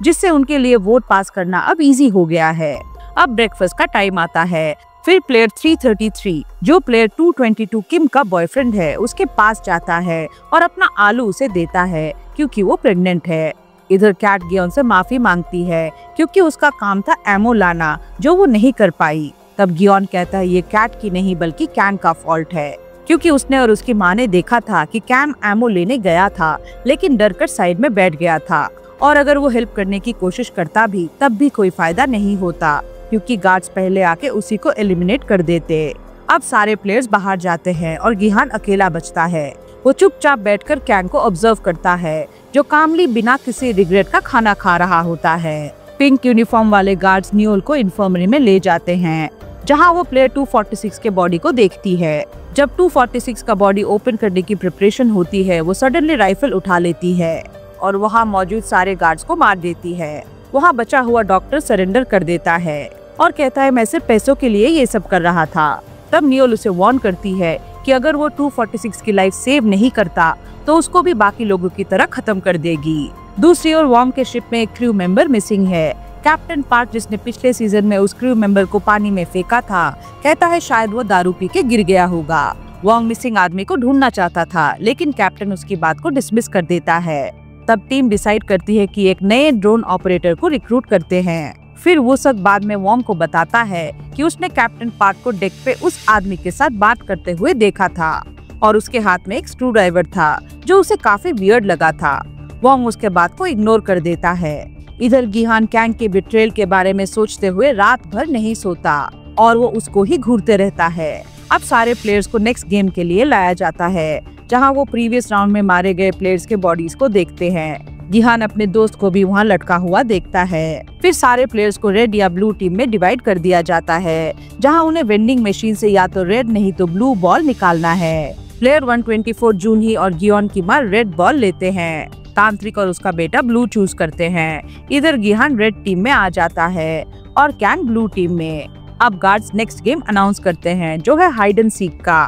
जिससे उनके लिए वोट पास करना अब इजी हो गया है। अब ब्रेकफास्ट का टाइम आता है। फिर प्लेयर 333 जो प्लेयर 222 किम का बॉयफ्रेंड है उसके पास जाता है और अपना आलू उसे देता है क्योंकि वो प्रेग्नेंट है। इधर कैट गियोन से माफी मांगती है क्योंकि उसका काम था एमो लाना जो वो नहीं कर पाई। तब गियोन कहता है ये कैट की नहीं बल्कि कैन का फॉल्ट है क्योंकि उसने और उसकी माँ ने देखा था कि कैम एमो लेने गया था लेकिन डर कर साइड में बैठ गया था और अगर वो हेल्प करने की कोशिश करता भी तब भी कोई फायदा नहीं होता क्योंकि गार्ड्स पहले आके उसी को एलिमिनेट कर देते। अब सारे प्लेयर्स बाहर जाते हैं और गिहान अकेला बचता है। वो चुपचाप बैठकर कैंग को ऑब्जर्व करता है जो कामली बिना किसी रिग्रेट का खाना खा रहा होता है। पिंक यूनिफॉर्म वाले गार्ड्स न्यूल को इन्फर्मरी में ले जाते हैं जहां वो प्लेयर 246 के बॉडी को देखती है। जब 246 का बॉडी ओपन करने की प्रिपरेशन होती है वो सडनली राइफल उठा लेती है और वहां मौजूद सारे गार्ड्स को मार देती है। वहां बचा हुआ डॉक्टर सरेंडर कर देता है और कहता है मैं सिर्फ पैसों के लिए ये सब कर रहा था। तब नियोल उसे वार्न करती है कि अगर वो 246 की लाइफ सेव नहीं करता तो उसको भी बाकी लोगों की तरह खत्म कर देगी। दूसरी ओर वॉन्ग के शिप में एक क्रू मेंबर मिसिंग है। कैप्टन पार्क जिसने पिछले सीजन में उस क्रू मेंबर को पानी में फेंका था कहता है शायद वो दारू पी के गिर गया होगा। वॉन्ग मिसिंग आदमी को ढूंढना चाहता था लेकिन कैप्टन उसकी बात को डिसमिस कर देता है। तब टीम डिसाइड करती है कि एक नए ड्रोन ऑपरेटर को रिक्रूट करते हैं। फिर वो सब बाद में वॉन्ग को बताता है कि उसने कैप्टन पार्क को डेक पे उस आदमी के साथ बात करते हुए देखा था और उसके हाथ में एक स्क्रू ड्राइवर था जो उसे काफी वियर्ड लगा था। वॉन्ग उसके बात को इग्नोर कर देता है। इधर गिहान कैंग के बिट्रेल के बारे में सोचते हुए रात भर नहीं सोता और वो उसको ही घूरते रहता है। अब सारे प्लेयर्स को नेक्स्ट गेम के लिए लाया जाता है जहां वो प्रीवियस राउंड में मारे गए प्लेयर्स के बॉडीज को देखते हैं। गिहान अपने दोस्त को भी वहां लटका हुआ देखता है। फिर सारे प्लेयर्स को रेड या ब्लू टीम में डिवाइड कर दिया जाता है जहां उन्हें वेंडिंग मशीन से या तो रेड नहीं तो ब्लू बॉल निकालना है। प्लेयर 124 जूनही और गियोन की माँ रेड बॉल लेते हैं। तांत्रिक और उसका बेटा ब्लू चूज करते हैं। इधर गिहान रेड टीम में आ जाता है और कैंग ब्लू टीम में। अब गार्ड्स नेक्स्ट गेम अनाउंस करते हैं जो है हाइड एंड सीक का।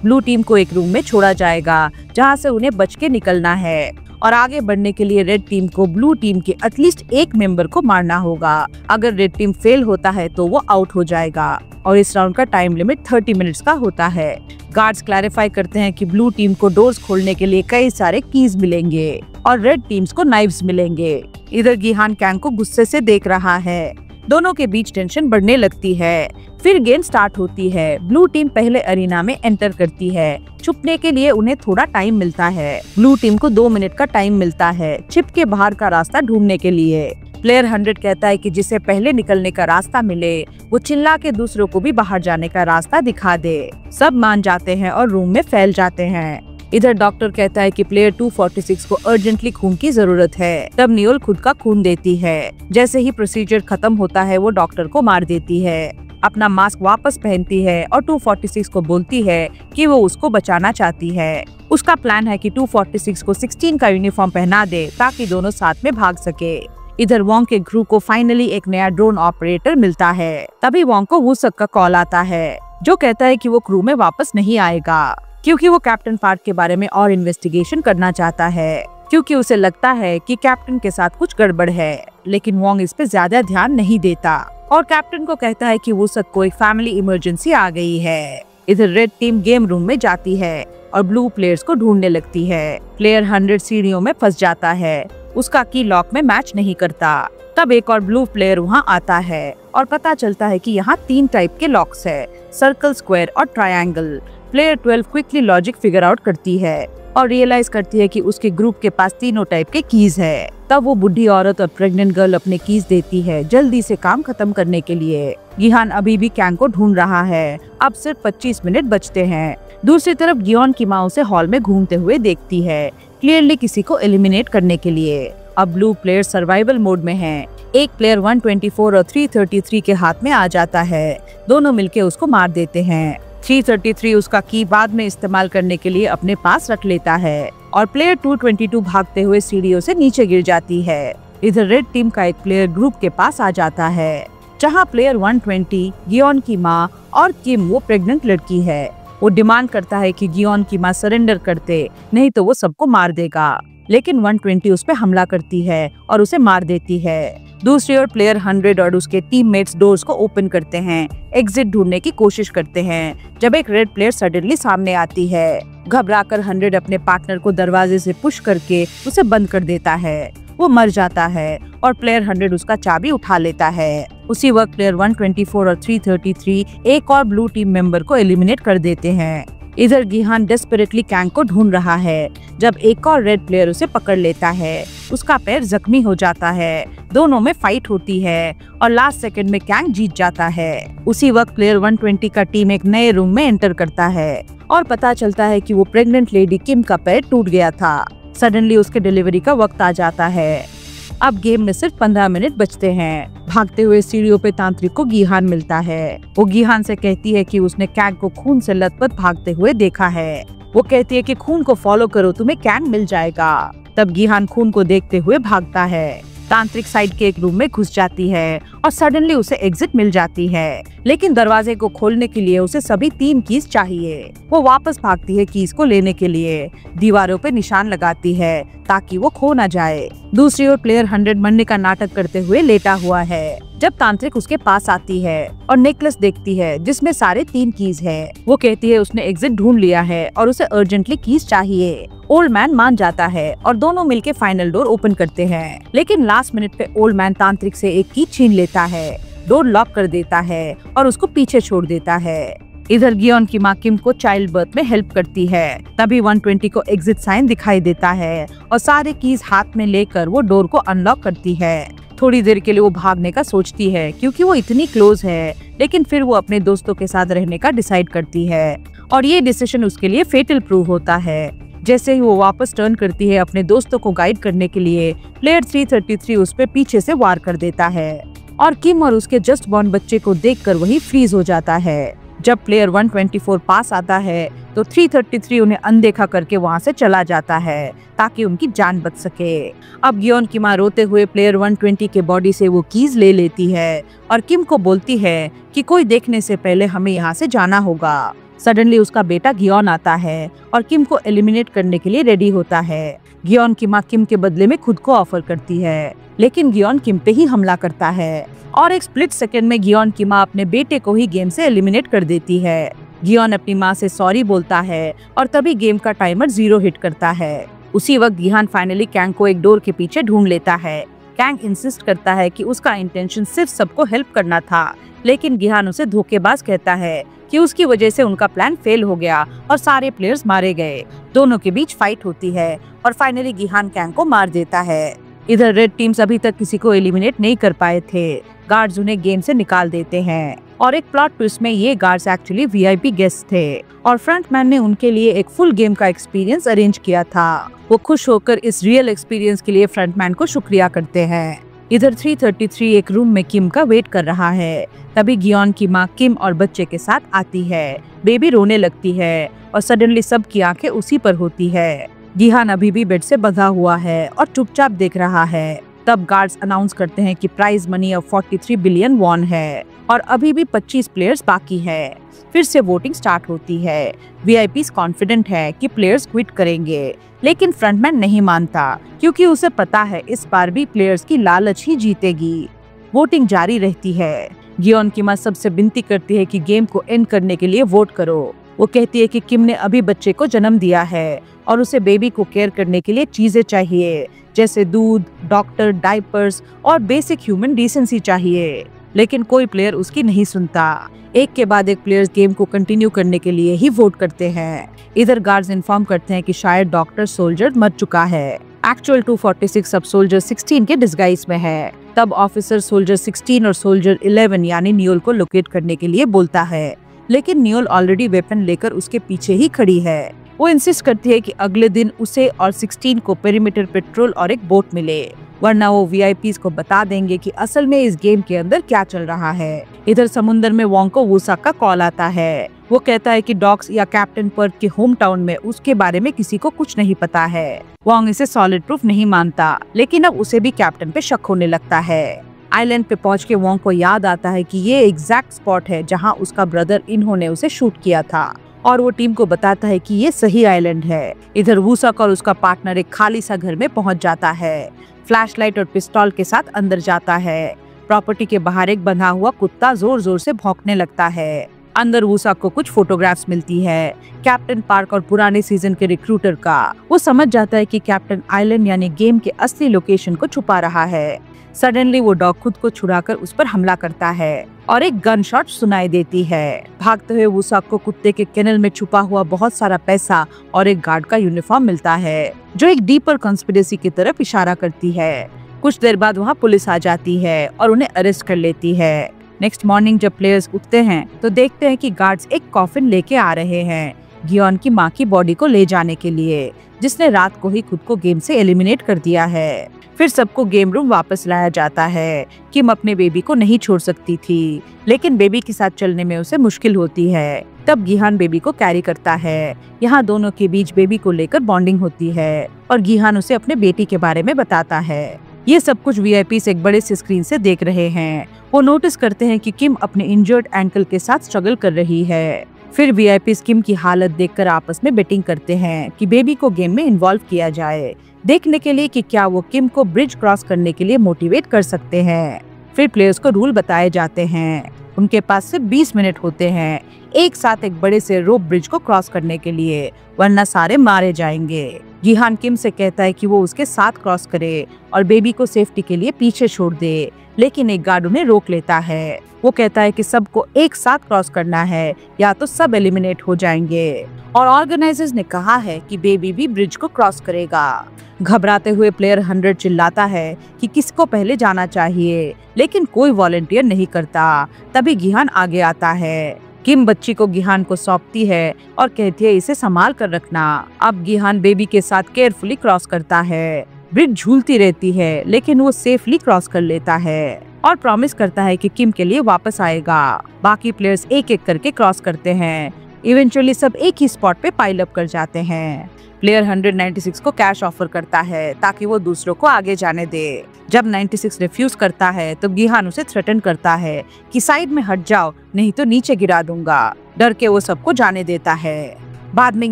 ब्लू टीम को एक रूम में छोड़ा जाएगा जहां से उन्हें बच के निकलना है और आगे बढ़ने के लिए रेड टीम को ब्लू टीम के एटलीस्ट एक मेंबर को मारना होगा। अगर रेड टीम फेल होता है तो वो आउट हो जाएगा और इस राउंड का टाइम लिमिट 30 मिनट्स का होता है। गार्ड्स क्लैरिफाई करते हैं कि ब्लू टीम को डोर्स खोलने के लिए कई सारे कीज मिलेंगे और रेड टीम्स को नाइव्स मिलेंगे। इधर गिहान कैंग को गुस्से से देख रहा है। दोनों के बीच टेंशन बढ़ने लगती है। फिर गेम स्टार्ट होती है। ब्लू टीम पहले अरीना में एंटर करती है। छुपने के लिए उन्हें थोड़ा टाइम मिलता है। ब्लू टीम को 2 मिनट का टाइम मिलता है छिप के बाहर का रास्ता ढूंढने के लिए। प्लेयर 100 कहता है कि जिसे पहले निकलने का रास्ता मिले वो चिल्ला के दूसरों को भी बाहर जाने का रास्ता दिखा दे। सब मान जाते हैं और रूम में फैल जाते हैं। इधर डॉक्टर कहता है कि प्लेयर 246 को अर्जेंटली खून की जरूरत है। तब नियोल खुद का खून देती है। जैसे ही प्रोसीजर खत्म होता है वो डॉक्टर को मार देती है। अपना मास्क वापस पहनती है और 246 को बोलती है कि वो उसको बचाना चाहती है। उसका प्लान है कि 246 को 16 का यूनिफॉर्म पहना दे ताकि दोनों साथ में भाग सके। इधर वॉन्ग के क्रू को फाइनली एक नया ड्रोन ऑपरेटर मिलता है। तभी वॉन्ग को वुसक का कॉल आता है जो कहता है कि वो क्रू में वापस नहीं आएगा क्योंकि वो कैप्टन पार्क के बारे में और इन्वेस्टिगेशन करना चाहता है क्योंकि उसे लगता है कि कैप्टन के साथ कुछ गड़बड़ है। लेकिन वॉन्ग इस पे ज्यादा ध्यान नहीं देता और कैप्टन को कहता है कि वुसक को एक फैमिली इमरजेंसी आ गई है। इधर रेड टीम गेम रूम में जाती है और ब्लू प्लेयर्स को ढूंढने लगती है। प्लेयर 100 सीढ़ियों में फंस जाता है, उसका की लॉक में मैच नहीं करता। तब एक और ब्लू प्लेयर वहां आता है और पता चलता है कि यहाँ 3 टाइप के लॉक्स है, सर्कल, स्क्वायर और triangle. Player 12 quickly logic figure out करती है और रियलाइज करती है कि उसके ग्रुप के पास तीनों टाइप के कीज है। तब वो बुढ़ी औरत और प्रेग्नेंट गर्ल अपने कीज देती है जल्दी से काम खत्म करने के लिए। गिहान अभी भी कैंग को ढूंढ रहा है। अब सिर्फ 25 मिनट बचते हैं। दूसरी तरफ गियोन की माँ उसे हॉल में घूमते हुए देखती है, क्लियरली किसी को एलिमिनेट करने के लिए। अब ब्लू प्लेयर सर्वाइवल मोड में हैं। एक प्लेयर 124 और 333 के हाथ में आ जाता है। दोनों मिलके उसको मार देते हैं। 333 उसका की बाद में इस्तेमाल करने के लिए अपने पास रख लेता है और प्लेयर 222 भागते हुए सीढ़ियों से नीचे गिर जाती है। इधर रेड टीम का एक प्लेयर ग्रुप के पास आ जाता है, जहां प्लेयर 120 गियोन की माँ और किम, वो प्रेग्नेंट लड़की है। वो डिमांड करता है कि गियोन की माँ सरेंडर करते, नहीं तो वो सबको मार देगा। लेकिन 120 उस पे हमला करती है और उसे मार देती है। दूसरी ओर प्लेयर 100 और उसके टीममेट्स डोर्स को ओपन करते हैं, एग्जिट ढूंढने की कोशिश करते हैं, जब एक रेड प्लेयर सडनली सामने आती है। घबराकर 100 अपने पार्टनर को दरवाजे से पुश करके उसे बंद कर देता है। वो मर जाता है और प्लेयर 100 उसका चाबी उठा लेता है। उसी वक्त प्लेयर 124 और 333 एक और ब्लू टीम मेंबर को एलिमिनेट कर देते हैं। इधर गिहान डेस्परेटली कैंग को ढूंढ रहा है, जब एक और रेड प्लेयर उसे पकड़ लेता है। उसका पैर जख्मी हो जाता है। दोनों में फाइट होती है और लास्ट सेकंड में कैंग जीत जाता है। उसी वक्त प्लेयर 120 का टीम एक नए रूम में एंटर करता है और पता चलता है कि वो प्रेग्नेंट लेडी किम का पैर टूट गया था। सडनली उसके डिलीवरी का वक्त आ जाता है। अब गेम में सिर्फ 15 मिनट बचते हैं। भागते हुए सीढ़ियों पे तांत्रिक को गिहान मिलता है। वो गिहान से कहती है कि उसने कैंग को खून से लथपथ भागते हुए देखा है। वो कहती है कि खून को फॉलो करो, तुम्हें कैंग मिल जाएगा। तब गिहान खून को देखते हुए भागता है। तांत्रिक साइड के एक रूम में घुस जाती है और सडनली उसे एग्जिट मिल जाती है, लेकिन दरवाजे को खोलने के लिए उसे सभी 3 कीज चाहिए। वो वापस भागती है कीज को लेने के लिए, दीवारों पे निशान लगाती है ताकि वो खो ना जाए। दूसरी ओर प्लेयर 100 मरने का नाटक करते हुए लेटा हुआ है, जब तांत्रिक उसके पास आती है और नेकलेस देखती है जिसमें सारे 3 कीज है। वो कहती है उसने एग्जिट ढूंढ लिया है और उसे अर्जेंटली कीज चाहिए। ओल्ड मैन मान जाता है और दोनों मिलके फाइनल डोर ओपन करते हैं, लेकिन लास्ट मिनट पे ओल्ड मैन तांत्रिक से एक की छीन लेता है, डोर लॉक कर देता है और उसको पीछे छोड़ देता है। इधर गियोन की माँ किम को चाइल्ड बर्थ में हेल्प करती है। तभी 120 को एग्जिट साइन दिखाई देता है और सारे कीज हाथ में लेकर वो डोर को अनलॉक करती है। थोड़ी देर के लिए वो भागने का सोचती है क्योंकि वो इतनी क्लोज है, लेकिन फिर वो अपने दोस्तों के साथ रहने का डिसाइड करती है और ये डिसीजन उसके लिए फेटल प्रूव होता है। जैसे ही वो वापस टर्न करती है अपने दोस्तों को गाइड करने के लिए, प्लेयर 333 उस पे पीछे से वार कर देता है और किम और उसके जस्ट बॉर्न बच्चे को देखकर वही फ्रीज हो जाता है। जब प्लेयर 124 पास आता है तो 333 उन्हें अनदेखा करके वहां से चला जाता है ताकि उनकी जान बच सके। अब गियोन की माँ रोते हुए प्लेयर 120 के बॉडी से वो कीज ले लेती है और किम को बोलती है कि कोई देखने से पहले हमें यहाँ से जाना होगा। सडनली उसका बेटा गियोन आता है और किम को एलिमिनेट करने के लिए रेडी होता है। गियोन की माँ किम के बदले में खुद को ऑफर करती है, लेकिन गियोन किम पे ही हमला करता है और एक स्प्लिट सेकंड में गियोन की माँ अपने बेटे को ही गेम से एलिमिनेट कर देती है। गियोन अपनी माँ से सॉरी बोलता है और तभी गेम का टाइमर 0 हिट करता है। उसी वक्त गिहान फाइनली कैंग को एक डोर के पीछे ढूंढ लेता है। कैंग इंसिस्ट करता है कि उसका इंटेंशन सिर्फ सबको हेल्प करना था, लेकिन गिहान उसे धोखेबाज कहता है कि उसकी वजह से उनका प्लान फेल हो गया और सारे प्लेयर्स मारे गए। दोनों के बीच फाइट होती है और फाइनली गिहान कैंग को मार देता है। इधर रेड टीम्स अभी तक किसी को एलिमिनेट नहीं कर पाए थे। गार्ड्स उन्हें गेम से निकाल देते हैं और एक प्लॉट ट्विस्ट में ये गार्ड्स एक्चुअली वीआईपी गेस्ट थे और फ्रंटमैन ने उनके लिए एक फुल गेम का एक्सपीरियंस अरेंज किया था। वो खुश होकर इस रियल एक्सपीरियंस के लिए फ्रंटमैन को शुक्रिया करते हैं। इधर 333 एक रूम में किम का वेट कर रहा है। तभी गियोन की माँ किम और बच्चे के साथ आती है। बेबी रोने लगती है और सडनली सबकी आंखें उसी पर होती है। गिहान अभी भी बेड से बंधा हुआ है और चुपचाप देख रहा है। तब गार्ड्स अनाउंस करते हैं कि प्राइज मनी अब 43 बिलियन वॉन है और अभी भी 25 प्लेयर्स बाकी है। फिर से वोटिंग स्टार्ट होती है। वीआईपीज कॉन्फिडेंट है कि प्लेयर्स क्विट करेंगे, लेकिन फ्रंटमैन नहीं मानता क्योंकि उसे पता है इस बार भी प्लेयर्स की लालच ही जीतेगी। वोटिंग जारी रहती है। गियोन की माँ सबसे विनती करती है कि गेम को एंड करने के लिए वोट करो, वो कहती है कि किम ने अभी बच्चे को जन्म दिया है और उसे बेबी को केयर करने के लिए चीजें चाहिए, जैसे दूध, डॉक्टर, डायपर्स और बेसिक ह्यूमन डिसेंसी चाहिए। लेकिन कोई प्लेयर उसकी नहीं सुनता। एक के बाद एक प्लेयर्स गेम को कंटिन्यू करने के लिए ही वोट करते हैं। इधर गार्ड्स इन्फॉर्म करते हैं कि शायद डॉक्टर सोल्जर मर चुका है। एक्चुअल 246 अब सोल्जर 16 के डिस्गाइज में है। तब ऑफिसर सोल्जर 16 और सोल्जर 11 यानी न्यूल को लोकेट करने के लिए बोलता है, लेकिन न्यूल ऑलरेडी वेपन लेकर उसके पीछे ही खड़ी है। वो इंसिस्ट करती है कि अगले दिन उसे और 16 को पेरीमीटर पेट्रोल और एक बोट मिले, वरना वो वीआईपीज को बता देंगे कि असल में इस गेम के अंदर क्या चल रहा है। इधर समुंदर में वोंग को वूसाक का कॉल आता है। वो कहता है कि डॉक्स या कैप्टन पर्क के होम टाउन में उसके बारे में किसी को कुछ नहीं पता है। वोंग इसे सॉलिड प्रूफ नहीं मानता, लेकिन अब उसे भी कैप्टन पे शक होने लगता है। आइलैंड पे पहुंच के वोंग को याद आता है कि ये एग्जैक्ट स्पॉट है जहां उसका ब्रदर इन्होंने उसे शूट किया था, और वो टीम को बताता है कि ये सही आइलैंड है। इधर वूसाक और उसका पार्टनर एक खाली सा घर में पहुंच जाता है। फ्लैशलाइट और पिस्तौल के साथ अंदर जाता है। प्रॉपर्टी के बाहर एक बंधा हुआ कुत्ता जोर जोर से भौंकने लगता है। अंदर वूसाक को कुछ फोटोग्राफ्स मिलती है, कैप्टन पार्क और पुराने सीजन के रिक्रूटर का। वो समझ जाता है कि कैप्टन आइलैंड यानी गेम के असली लोकेशन को छुपा रहा है। सडनली वो डॉग खुद को छुड़ाकर उस पर हमला करता है और एक गन शॉट सुनाई देती है। भागते हुए वूसाक को कुत्ते के केनल में छुपा हुआ बहुत सारा पैसा और एक गार्ड का यूनिफॉर्म मिलता है, जो एक डीपर कंस्पिरेसी की तरफ इशारा करती है। कुछ देर बाद वहाँ पुलिस आ जाती है और उन्हें अरेस्ट कर लेती है। नेक्स्ट मॉर्निंग जब प्लेयर्स उठते हैं तो देखते हैं कि गार्ड्स एक कॉफिन लेके आ रहे हैं गियोन की माँ की बॉडी को ले जाने के लिए, जिसने रात को ही खुद को गेम से एलिमिनेट कर दिया है। फिर सबको गेम रूम वापस लाया जाता है। किम अपने बेबी को नहीं छोड़ सकती थी, लेकिन बेबी के साथ चलने में उसे मुश्किल होती है। तब गिहान बेबी को कैरी करता है। यहाँ दोनों के बीच बेबी को लेकर बॉन्डिंग होती है और गिहान उसे अपने बेटी के बारे में बताता है। ये सब कुछ वीआईपीस एक बड़े से स्क्रीन से देख रहे हैं। वो नोटिस करते हैं कि किम अपने इंजर्ड एंकल के साथ स्ट्रगल कर रही है। फिर वीआईपीस किम की हालत देखकर आपस में बेटिंग करते हैं कि बेबी को गेम में इन्वॉल्व किया जाए, देखने के लिए कि क्या वो किम को ब्रिज क्रॉस करने के लिए मोटिवेट कर सकते हैं। फिर प्लेयर्स को रूल बताए जाते हैं। उनके पास सिर्फ 20 मिनट होते हैं एक साथ एक बड़े से रोप ब्रिज को क्रॉस करने के लिए, वरना सारे मारे जाएंगे। गिहान किम से कहता है कि वो उसके साथ क्रॉस करे और बेबी को सेफ्टी के लिए पीछे छोड़ दे, लेकिन एक गार्ड उन्हें रोक लेता है। वो कहता है कि सबको एक साथ क्रॉस करना है या तो सब एलिमिनेट हो जाएंगे, और ऑर्गेनाइजर्स ने कहा है कि बेबी भी ब्रिज को क्रॉस करेगा। घबराते हुए प्लेयर 100 चिल्लाता है कि किसको पहले जाना चाहिए, लेकिन कोई वॉलंटियर नहीं करता। तभी गिहान आगे आता है। किम बच्ची को गिहान को सौंपती है और कहती है इसे संभाल कर रखना। अब गिहान बेबी के साथ केयरफुली क्रॉस करता है। ब्रिज झूलती रहती है, लेकिन वो सेफली क्रॉस कर लेता है और प्रॉमिस करता है कि किम के लिए वापस आएगा। बाकी प्लेयर्स एक एक करके क्रॉस करते हैं। इवेंचुअली सब एक ही स्पॉट पे पाइल अप कर जाते हैं। प्लेयर 196 को कैश ऑफर करता है ताकि वो दूसरों को आगे जाने दे। जब 96 रिफ्यूज करता है तो गिहान उसे थ्रेटन करता है कि साइड में हट जाओ, नहीं तो नीचे गिरा दूंगा। डर के वो सबको जाने देता है। बाद में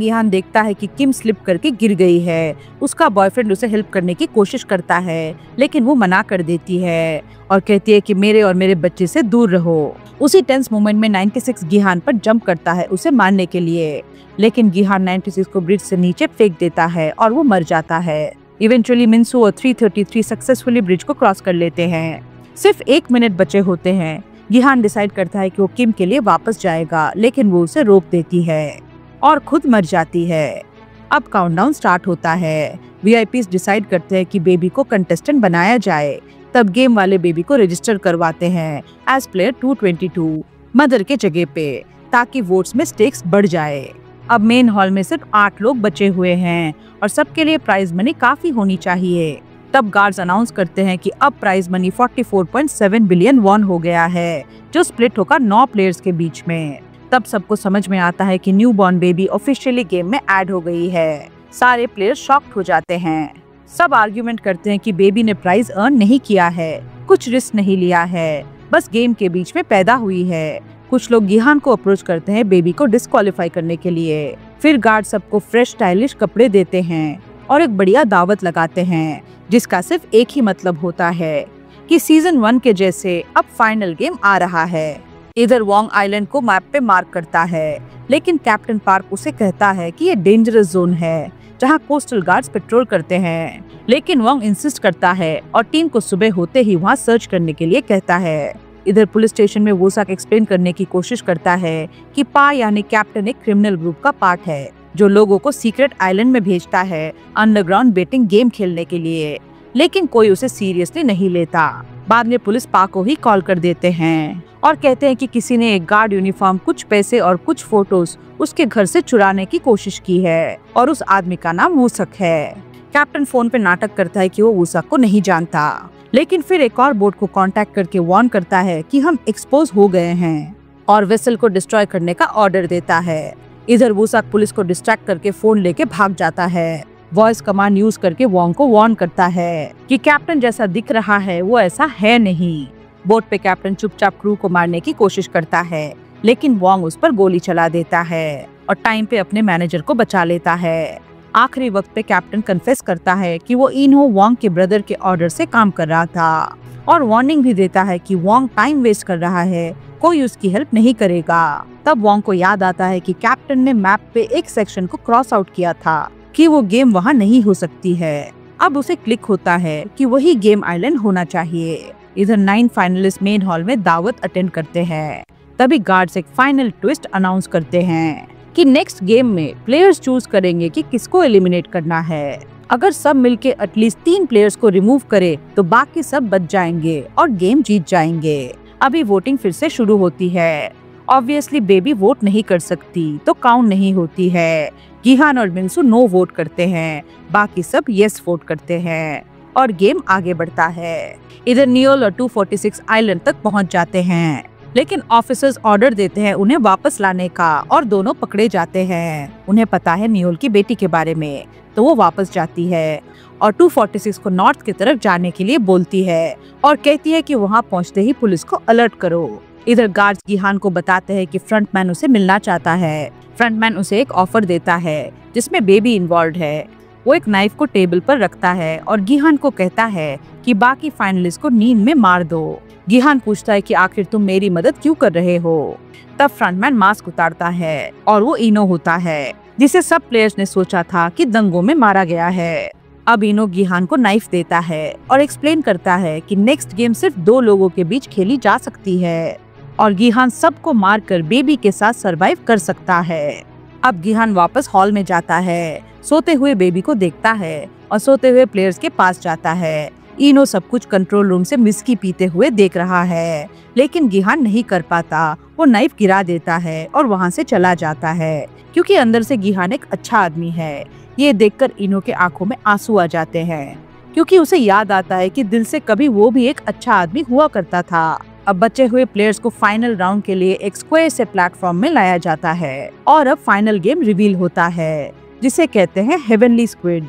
गिहान देखता है कि किम स्लिप करके गिर गई है। उसका बॉयफ्रेंड उसे हेल्प करने की कोशिश करता है, लेकिन वो मना कर देती है और कहती है कि मेरे और मेरे बच्चे से दूर रहो। उसी टेंस मोमेंट में 96 गिहान पर जंप करता है उसे मारने के लिए, लेकिन गिहान 96 को ब्रिज से नीचे फेंक देता है और वो मर जाता है। इवेंचुअली मिन्सू और 333 सक्सेसफुली ब्रिज को क्रॉस कर लेते हैं। सिर्फ 1 मिनट बचे होते हैं। गिहान डिसाइड करता है कि वो किम के लिए वापस जाएगा, लेकिन वो उसे रोक देती है और खुद मर जाती है। अब काउंटडाउन स्टार्ट होता है। वीआईपीस डिसाइड करते हैं कि बेबी को कंटेस्टेंट बनाया जाए। तब गेम वाले बेबी को रजिस्टर करवाते हैं एज प्लेयर 222 मदर के जगह पे, ताकि वोट्स में स्टेक्स बढ़ जाए। अब मेन हॉल में सिर्फ 8 लोग बचे हुए हैं और सबके लिए प्राइज मनी काफी होनी चाहिए। तब गार्ड्स अनाउंस करते हैं कि अब प्राइज मनी 44.7 बिलियन वॉन हो गया है, जो स्प्लिट होगा 9 प्लेयर्स के बीच में। तब सबको समझ में आता है कि new born baby officially game में ऐड हो गई है। सारे प्लेयर्स शॉक्ड हो जाते हैं। सब आर्ग्यूमेंट करते हैं कि बेबी ने प्राइज अर्न नहीं किया है, कुछ रिस्क नहीं लिया है, बस गेम के बीच में पैदा हुई है। कुछ लोग गिहान को अप्रोच करते हैं बेबी को डिस्क्वालीफाई करने के लिए। फिर गार्ड सबको फ्रेश स्टाइलिश कपड़े देते हैं और एक बढ़िया दावत लगाते हैं, जिसका सिर्फ एक ही मतलब होता है कि सीजन 1 के जैसे अब फाइनल गेम आ रहा है। इधर वोंग आइलैंड को मैप पे मार्क करता है, लेकिन कैप्टन पार्क उसे कहता है कि ये डेंजरस जोन है जहाँ कोस्टल गार्ड्स पेट्रोल करते हैं। लेकिन वोंग इंसिस्ट करता है और टीम को सुबह होते ही वहाँ सर्च करने के लिए कहता है। इधर पुलिस स्टेशन में वोसाक एक्सप्लेन करने की कोशिश करता है कि पा यानी कैप्टन एक क्रिमिनल ग्रुप का पार्ट है जो लोगों को सीक्रेट आइलैंड में भेजता है अंडरग्राउंड बेटिंग गेम खेलने के लिए, लेकिन कोई उसे सीरियसली नहीं लेता। बाद में पुलिस पा को ही कॉल कर देते हैं और कहते हैं कि किसी ने एक गार्ड यूनिफॉर्म, कुछ पैसे और कुछ फोटोज उसके घर से चुराने की कोशिश की है और उस आदमी का नाम वोसक है। कैप्टन फोन पे नाटक करता है कि वो वोसक को नहीं जानता, लेकिन फिर एक और बोट को कांटेक्ट करके वार्न करता है कि हम एक्सपोज हो गए हैं और वेसल को डिस्ट्रॉय करने का ऑर्डर देता है। इधर वोसक पुलिस को डिस्ट्रैक्ट करके फोन लेके भाग जाता है। वॉइस कमांड यूज करके वोंग को वार्न करता है कि कैप्टन जैसा दिख रहा है वो ऐसा है नहीं। बोट पे कैप्टन चुपचाप क्रू को मारने की कोशिश करता है, लेकिन वोंग उस पर गोली चला देता है और टाइम पे अपने मैनेजर को बचा लेता है। आखिरी वक्त पे कैप्टन कन्फेस करता है कि वो इनहो वोंग के ब्रदर के ऑर्डर से काम कर रहा था और वार्निंग भी देता है कि वोंग टाइम वेस्ट कर रहा है, कोई उसकी हेल्प नहीं करेगा। तब वोंग को याद आता है कि कैप्टन ने मैप पे एक सेक्शन को क्रॉस आउट किया था कि वो गेम वहाँ नहीं हो सकती है। अब उसे क्लिक होता है कि वही गेम आइलैंड होना चाहिए। इधर 9 फाइनलिस्ट मेन हॉल में दावत अटेंड करते हैं। तभी गार्ड्स एक फाइनल ट्विस्ट अनाउंस करते हैं कि नेक्स्ट गेम में प्लेयर्स चूज करेंगे कि किसको एलिमिनेट करना है। अगर सब मिलके एटलीस्ट 3 प्लेयर्स को रिमूव करे तो बाकी सब बच जाएंगे और गेम जीत जाएंगे। अभी वोटिंग फिर से शुरू होती है। ऑब्वियसली बेबी वोट नहीं कर सकती तो काउंट नहीं होती है। गिहान और मिंसू नो वोट करते हैं, बाकी सब यस वोट करते हैं और गेम आगे बढ़ता है। इधर नियोल और 246 आइलैंड तक पहुंच जाते हैं, लेकिन ऑफिसर्स ऑर्डर देते हैं उन्हें वापस लाने का और दोनों पकड़े जाते हैं। उन्हें पता है नियोल की बेटी के बारे में, तो वो वापस जाती है और 246 को नॉर्थ की तरफ जाने के लिए बोलती है और कहती है कि वहाँ पहुँचते ही पुलिस को अलर्ट करो। इधर गार्ड्स गिहान को बताते हैं कि फ्रंटमैन उसे मिलना चाहता है। फ्रंटमैन उसे एक ऑफर देता है जिसमें बेबी इन्वॉल्व है। वो एक नाइफ को टेबल पर रखता है और गिहान को कहता है कि बाकी फाइनलिस्ट को नींद में मार दो। गिहान पूछता है कि आखिर तुम मेरी मदद क्यों कर रहे हो। तब फ्रंटमैन मास्क उतारता है और वो इनो होता है, जिसे सब प्लेयर्स ने सोचा था कि दंगों में मारा गया है। अब इनो गिहान को नाइफ देता है और एक्सप्लेन करता है कि नेक्स्ट गेम सिर्फ 2 लोगों के बीच खेली जा सकती है और गिहान सबको मारकर बेबी के साथ सरवाइव कर सकता है। अब गिहान वापस हॉल में जाता है, सोते हुए बेबी को देखता है और सोते हुए प्लेयर्स के पास जाता है। इनो सब कुछ कंट्रोल रूम से विस्की पीते हुए देख रहा है, लेकिन गिहान नहीं कर पाता। वो नाइफ गिरा देता है और वहाँ से चला जाता है, क्योंकि अंदर से गिहान एक अच्छा आदमी है। ये देखकर इनो के आंखों में आंसू आ जाते हैं, क्योंकि उसे याद आता है कि दिल से कभी वो भी एक अच्छा आदमी हुआ करता था। अब बचे हुए प्लेयर्स को फाइनल राउंड के लिए एक स्क्वायर से प्लेटफॉर्म में लाया जाता है और अब फाइनल गेम रिवील होता है, जिसे कहते हैं हेवनली स्क्विड।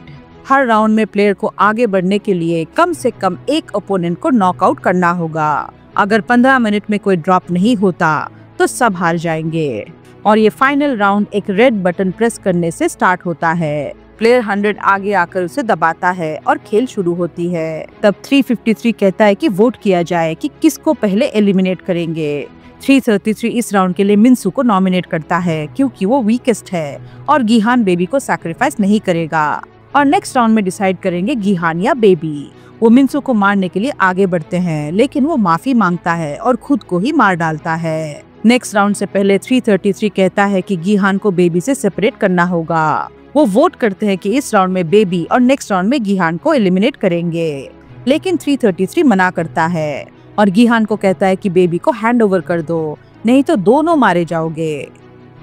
हर राउंड में प्लेयर को आगे बढ़ने के लिए कम से कम एक ओपोनेंट को नॉकआउट करना होगा। अगर 15 मिनट में कोई ड्रॉप नहीं होता तो सब हार जाएंगे और ये फाइनल राउंड एक रेड बटन प्रेस करने से स्टार्ट होता है। प्लेयर 100 आगे आकर उसे दबाता है और खेल शुरू होती है। तब 353 कहता है कि वोट किया जाए कि किसको पहले एलिमिनेट करेंगे। 333 इस राउंड के लिए मिंसू को नॉमिनेट करता है क्योंकि वो वीकेस्ट है और गिहान बेबी को सैक्रिफाइस नहीं करेगा और नेक्स्ट राउंड में डिसाइड करेंगे गिहान या बेबी। वो मिंसू को मारने के लिए आगे बढ़ते हैं, लेकिन वो माफी मांगता है और खुद को ही मार डालता है। नेक्स्ट राउंड से पहले 333 कहता है कि गिहान को बेबी से सेपरेट करना होगा। वो वोट करते हैं कि इस राउंड में बेबी और नेक्स्ट राउंड में गिहान को एलिमिनेट करेंगे, लेकिन 333 मना करता है और गिहान को कहता है कि बेबी को हैंड ओवर कर दो, नहीं तो दोनों मारे जाओगे।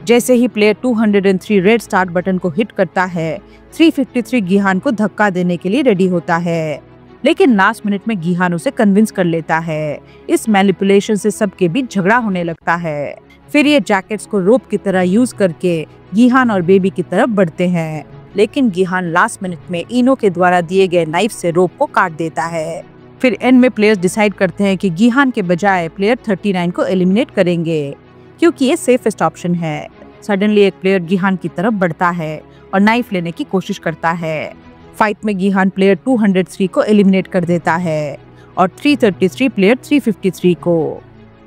जैसे ही प्लेयर 203 रेड स्टार्ट बटन को हिट करता है, 353 गिहान को धक्का देने के लिए रेडी होता है, लेकिन लास्ट मिनट में गिहान उसे कन्विंस कर लेता है। इस मैनिपुलेशन से सबके बीच झगड़ा होने लगता है। फिर ये जैकेट्स को रोप की तरह यूज करके गिहान और बेबी की तरफ बढ़ते हैं, लेकिन गिहान लास्ट मिनट में इनो के द्वारा दिए गए नाइफ से रोप को काट देता है। फिर एंड में प्लेयर्स डिसाइड करते हैं कि गिहान के बजाय प्लेयर 39 को एलिमिनेट करेंगे, क्योंकि ये सेफेस्ट ऑप्शन है। सडनली एक प्लेयर गिहान की तरफ बढ़ता है और नाइफ लेने की कोशिश करता है। फाइट में गिहान प्लेयर 203 को एलिमिनेट कर देता है और 333 प्लेयर 353 को।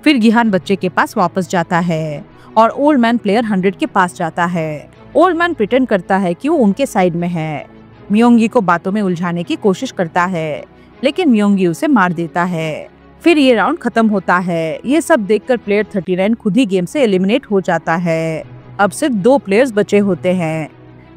फिर गिहान बच्चे के पास वापस जाता है और ओल्ड मैन प्लेयर 100 के पास जाता है। ओल्ड मैन प्रिटेंड करता है कि वो उनके साइड में है। मियोंगी को बातों में उलझाने की कोशिश करता है, लेकिन मियोंगी उसे मार देता है। फिर ये राउंड खत्म होता है। ये सब देखकर प्लेयर 39 खुद ही गेम से एलिमिनेट हो जाता है। अब सिर्फ 2 प्लेयर्स बचे होते हैं,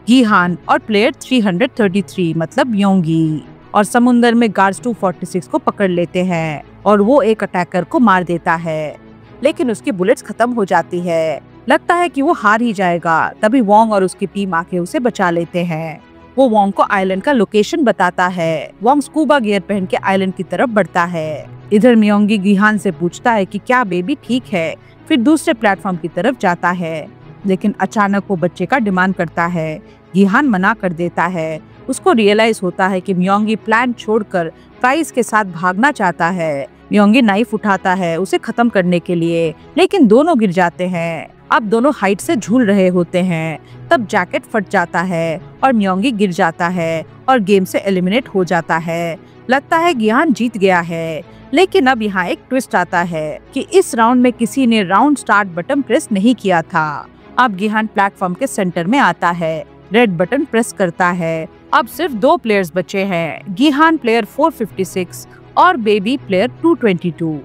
गिहान और प्लेयर 333 मतलब मियोंगी। और समुंदर में गार्ड्स 246 को पकड़ लेते हैं और वो एक अटैकर को मार देता है, लेकिन उसकी बुलेट्स खत्म हो जाती है। लगता है कि वो हार ही जाएगा। तभी वोंग और उसकी टीम आके उसे बचा लेते हैं। वो वोंग को आइलैंड का लोकेशन बताता है। वोंग स्कूबा गियर पहन के आइलैंड की तरफ बढ़ता है। इधर मियोंगी गिहान से पूछता है कि क्या बेबी ठीक है। फिर दूसरे प्लेटफॉर्म की तरफ जाता है, लेकिन अचानक वो बच्चे का डिमांड करता है। गिहान मना कर देता है। उसको रियलाइज होता है कि मियोंगी प्लान छोड़कर प्राइस के साथ भागना चाहता है। मियोंगी नाइफ उठाता है उसे खत्म करने के लिए, लेकिन दोनों गिर जाते हैं। अब दोनों हाइट से झूल रहे होते हैं। तब जैकेट फट जाता है और मियोंगी गिर जाता है और गेम से एलिमिनेट हो जाता है। लगता है गिहान जीत गया है, लेकिन अब यहाँ एक ट्विस्ट आता है कि इस राउंड में किसी ने राउंड स्टार्ट बटन प्रेस नहीं किया था। अब गिहान प्लेटफॉर्म के सेंटर में आता है, रेड बटन प्रेस करता है। अब सिर्फ 2 प्लेयर्स बचे हैं, गिहान प्लेयर 456 और बेबी प्लेयर 222।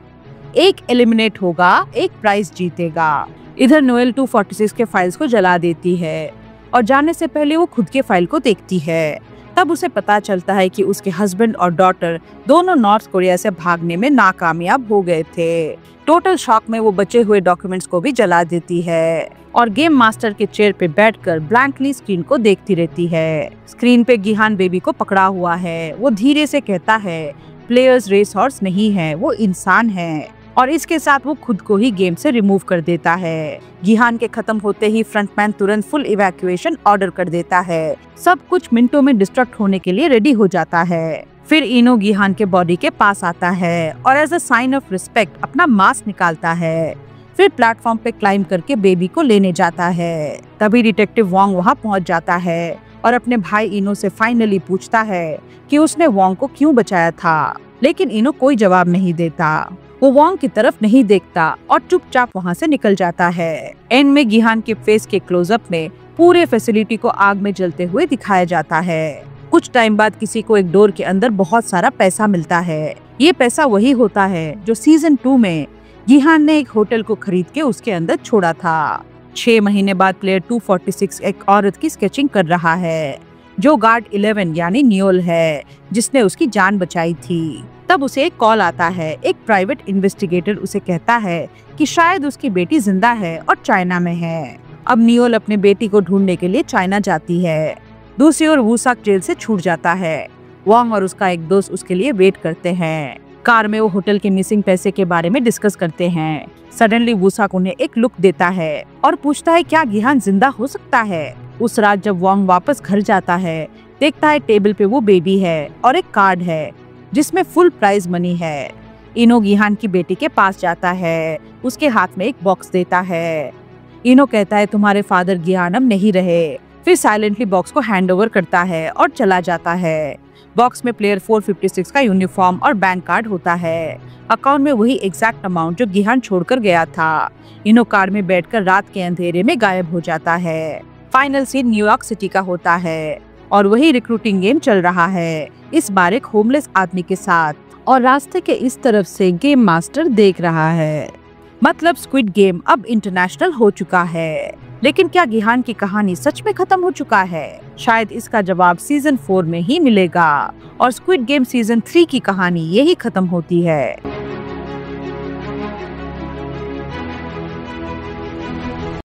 एक एलिमिनेट होगा, एक प्राइज जीतेगा। इधर नोएल 246 के फाइल्स को जला देती है और जाने से पहले वो खुद के फाइल को देखती है। तब उसे पता चलता है कि उसके हस्बैंड और डॉटर दोनों नॉर्थ कोरिया से भागने में नाकामयाब हो गए थे। टोटल शॉक में वो बचे हुए डॉक्यूमेंट्स को भी जला देती है और गेम मास्टर के चेयर पे बैठकर ब्लैंकली स्क्रीन को देखती रहती है। स्क्रीन पे गिहान बेबी को पकड़ा हुआ है। वो धीरे से कहता है, प्लेयर्स रेस हॉर्स नहीं है, वो इंसान है। और इसके साथ वो खुद को ही गेम से रिमूव कर देता है। गिहान के खत्म होते ही फ्रंटमैन तुरंत फुल इवैक्यूएशन ऑर्डर कर देता है। सब कुछ मिनटों में डिस्ट्रक्ट होने के लिए रेडी हो जाता है। फिर इनो गिहान के बॉडी के पास आता है और as a sign of respect अपना मास्क निकालता है। फिर प्लेटफॉर्म पे क्लाइम करके बेबी को लेने जाता है। तभी डिटेक्टिव वोंग वहाँ पहुँच जाता है और अपने भाई इनो से फाइनली पूछता है कि उसने वोंग को क्यों बचाया था, लेकिन इनो कोई जवाब नहीं देता। वो वोंग की तरफ नहीं देखता और चुपचाप वहाँ से निकल जाता है। एंड में गिहान के फेस के क्लोजअप में पूरे फैसिलिटी को आग में जलते हुए दिखाया जाता है। कुछ टाइम बाद किसी को एक डोर के अंदर बहुत सारा पैसा मिलता है। ये पैसा वही होता है जो सीजन 2 में गिहान ने एक होटल को खरीद के उसके अंदर छोड़ा था। 6 महीने बाद प्लेयर 246 एक औरत की स्केचिंग कर रहा है जो गार्ड 11 यानी नियोल है, जिसने उसकी जान बचाई थी। तब उसे एक कॉल आता है। एक प्राइवेट इन्वेस्टिगेटर उसे कहता है कि शायद उसकी बेटी जिंदा है और चाइना में है। अब नियोल अपने बेटी को ढूंढने के लिए चाइना जाती है। दूसरी ओर वूसाक जेल से छूट जाता है। वोंग और उसका एक दोस्त उसके लिए वेट करते हैं। कार में वो होटल के मिसिंग पैसे के बारे में डिस्कस करते हैं। सडनली वूसाक उन्हें एक लुक देता है और पूछता है क्या गिहान जिंदा हो सकता है। उस रात जब वोंग वापस घर जाता है, देखता है टेबल पे वो बेबी है और एक कार्ड है जिसमें फुल प्राइज मनी है। इनो गिहान की बेटी के पास जाता है, उसके हाथ में एक बॉक्स देता है। इनो कहता है तुम्हारे फादर गिहान अब नहीं रहे। फिर साइलेंटली बॉक्स को हैंड ओवर करता है और चला जाता है। बॉक्स में प्लेयर 456 का यूनिफॉर्म और बैंक कार्ड होता है। अकाउंट में वही एग्जैक्ट अमाउंट जो गिहान छोड़कर गया था। इनो कार में बैठकर रात के अंधेरे में गायब हो जाता है। फाइनल सीन न्यूयॉर्क सिटी का होता है और वही रिक्रूटिंग गेम चल रहा है, इस बार एक होमलेस आदमी के साथ। और रास्ते के इस तरफ से गेम मास्टर देख रहा है। मतलब स्क्विड गेम अब इंटरनेशनल हो चुका है। लेकिन क्या गिहान की कहानी सच में खत्म हो चुका है? शायद इसका जवाब सीजन 4 में ही मिलेगा और स्क्विड गेम सीजन 3 की कहानी यही खत्म होती है।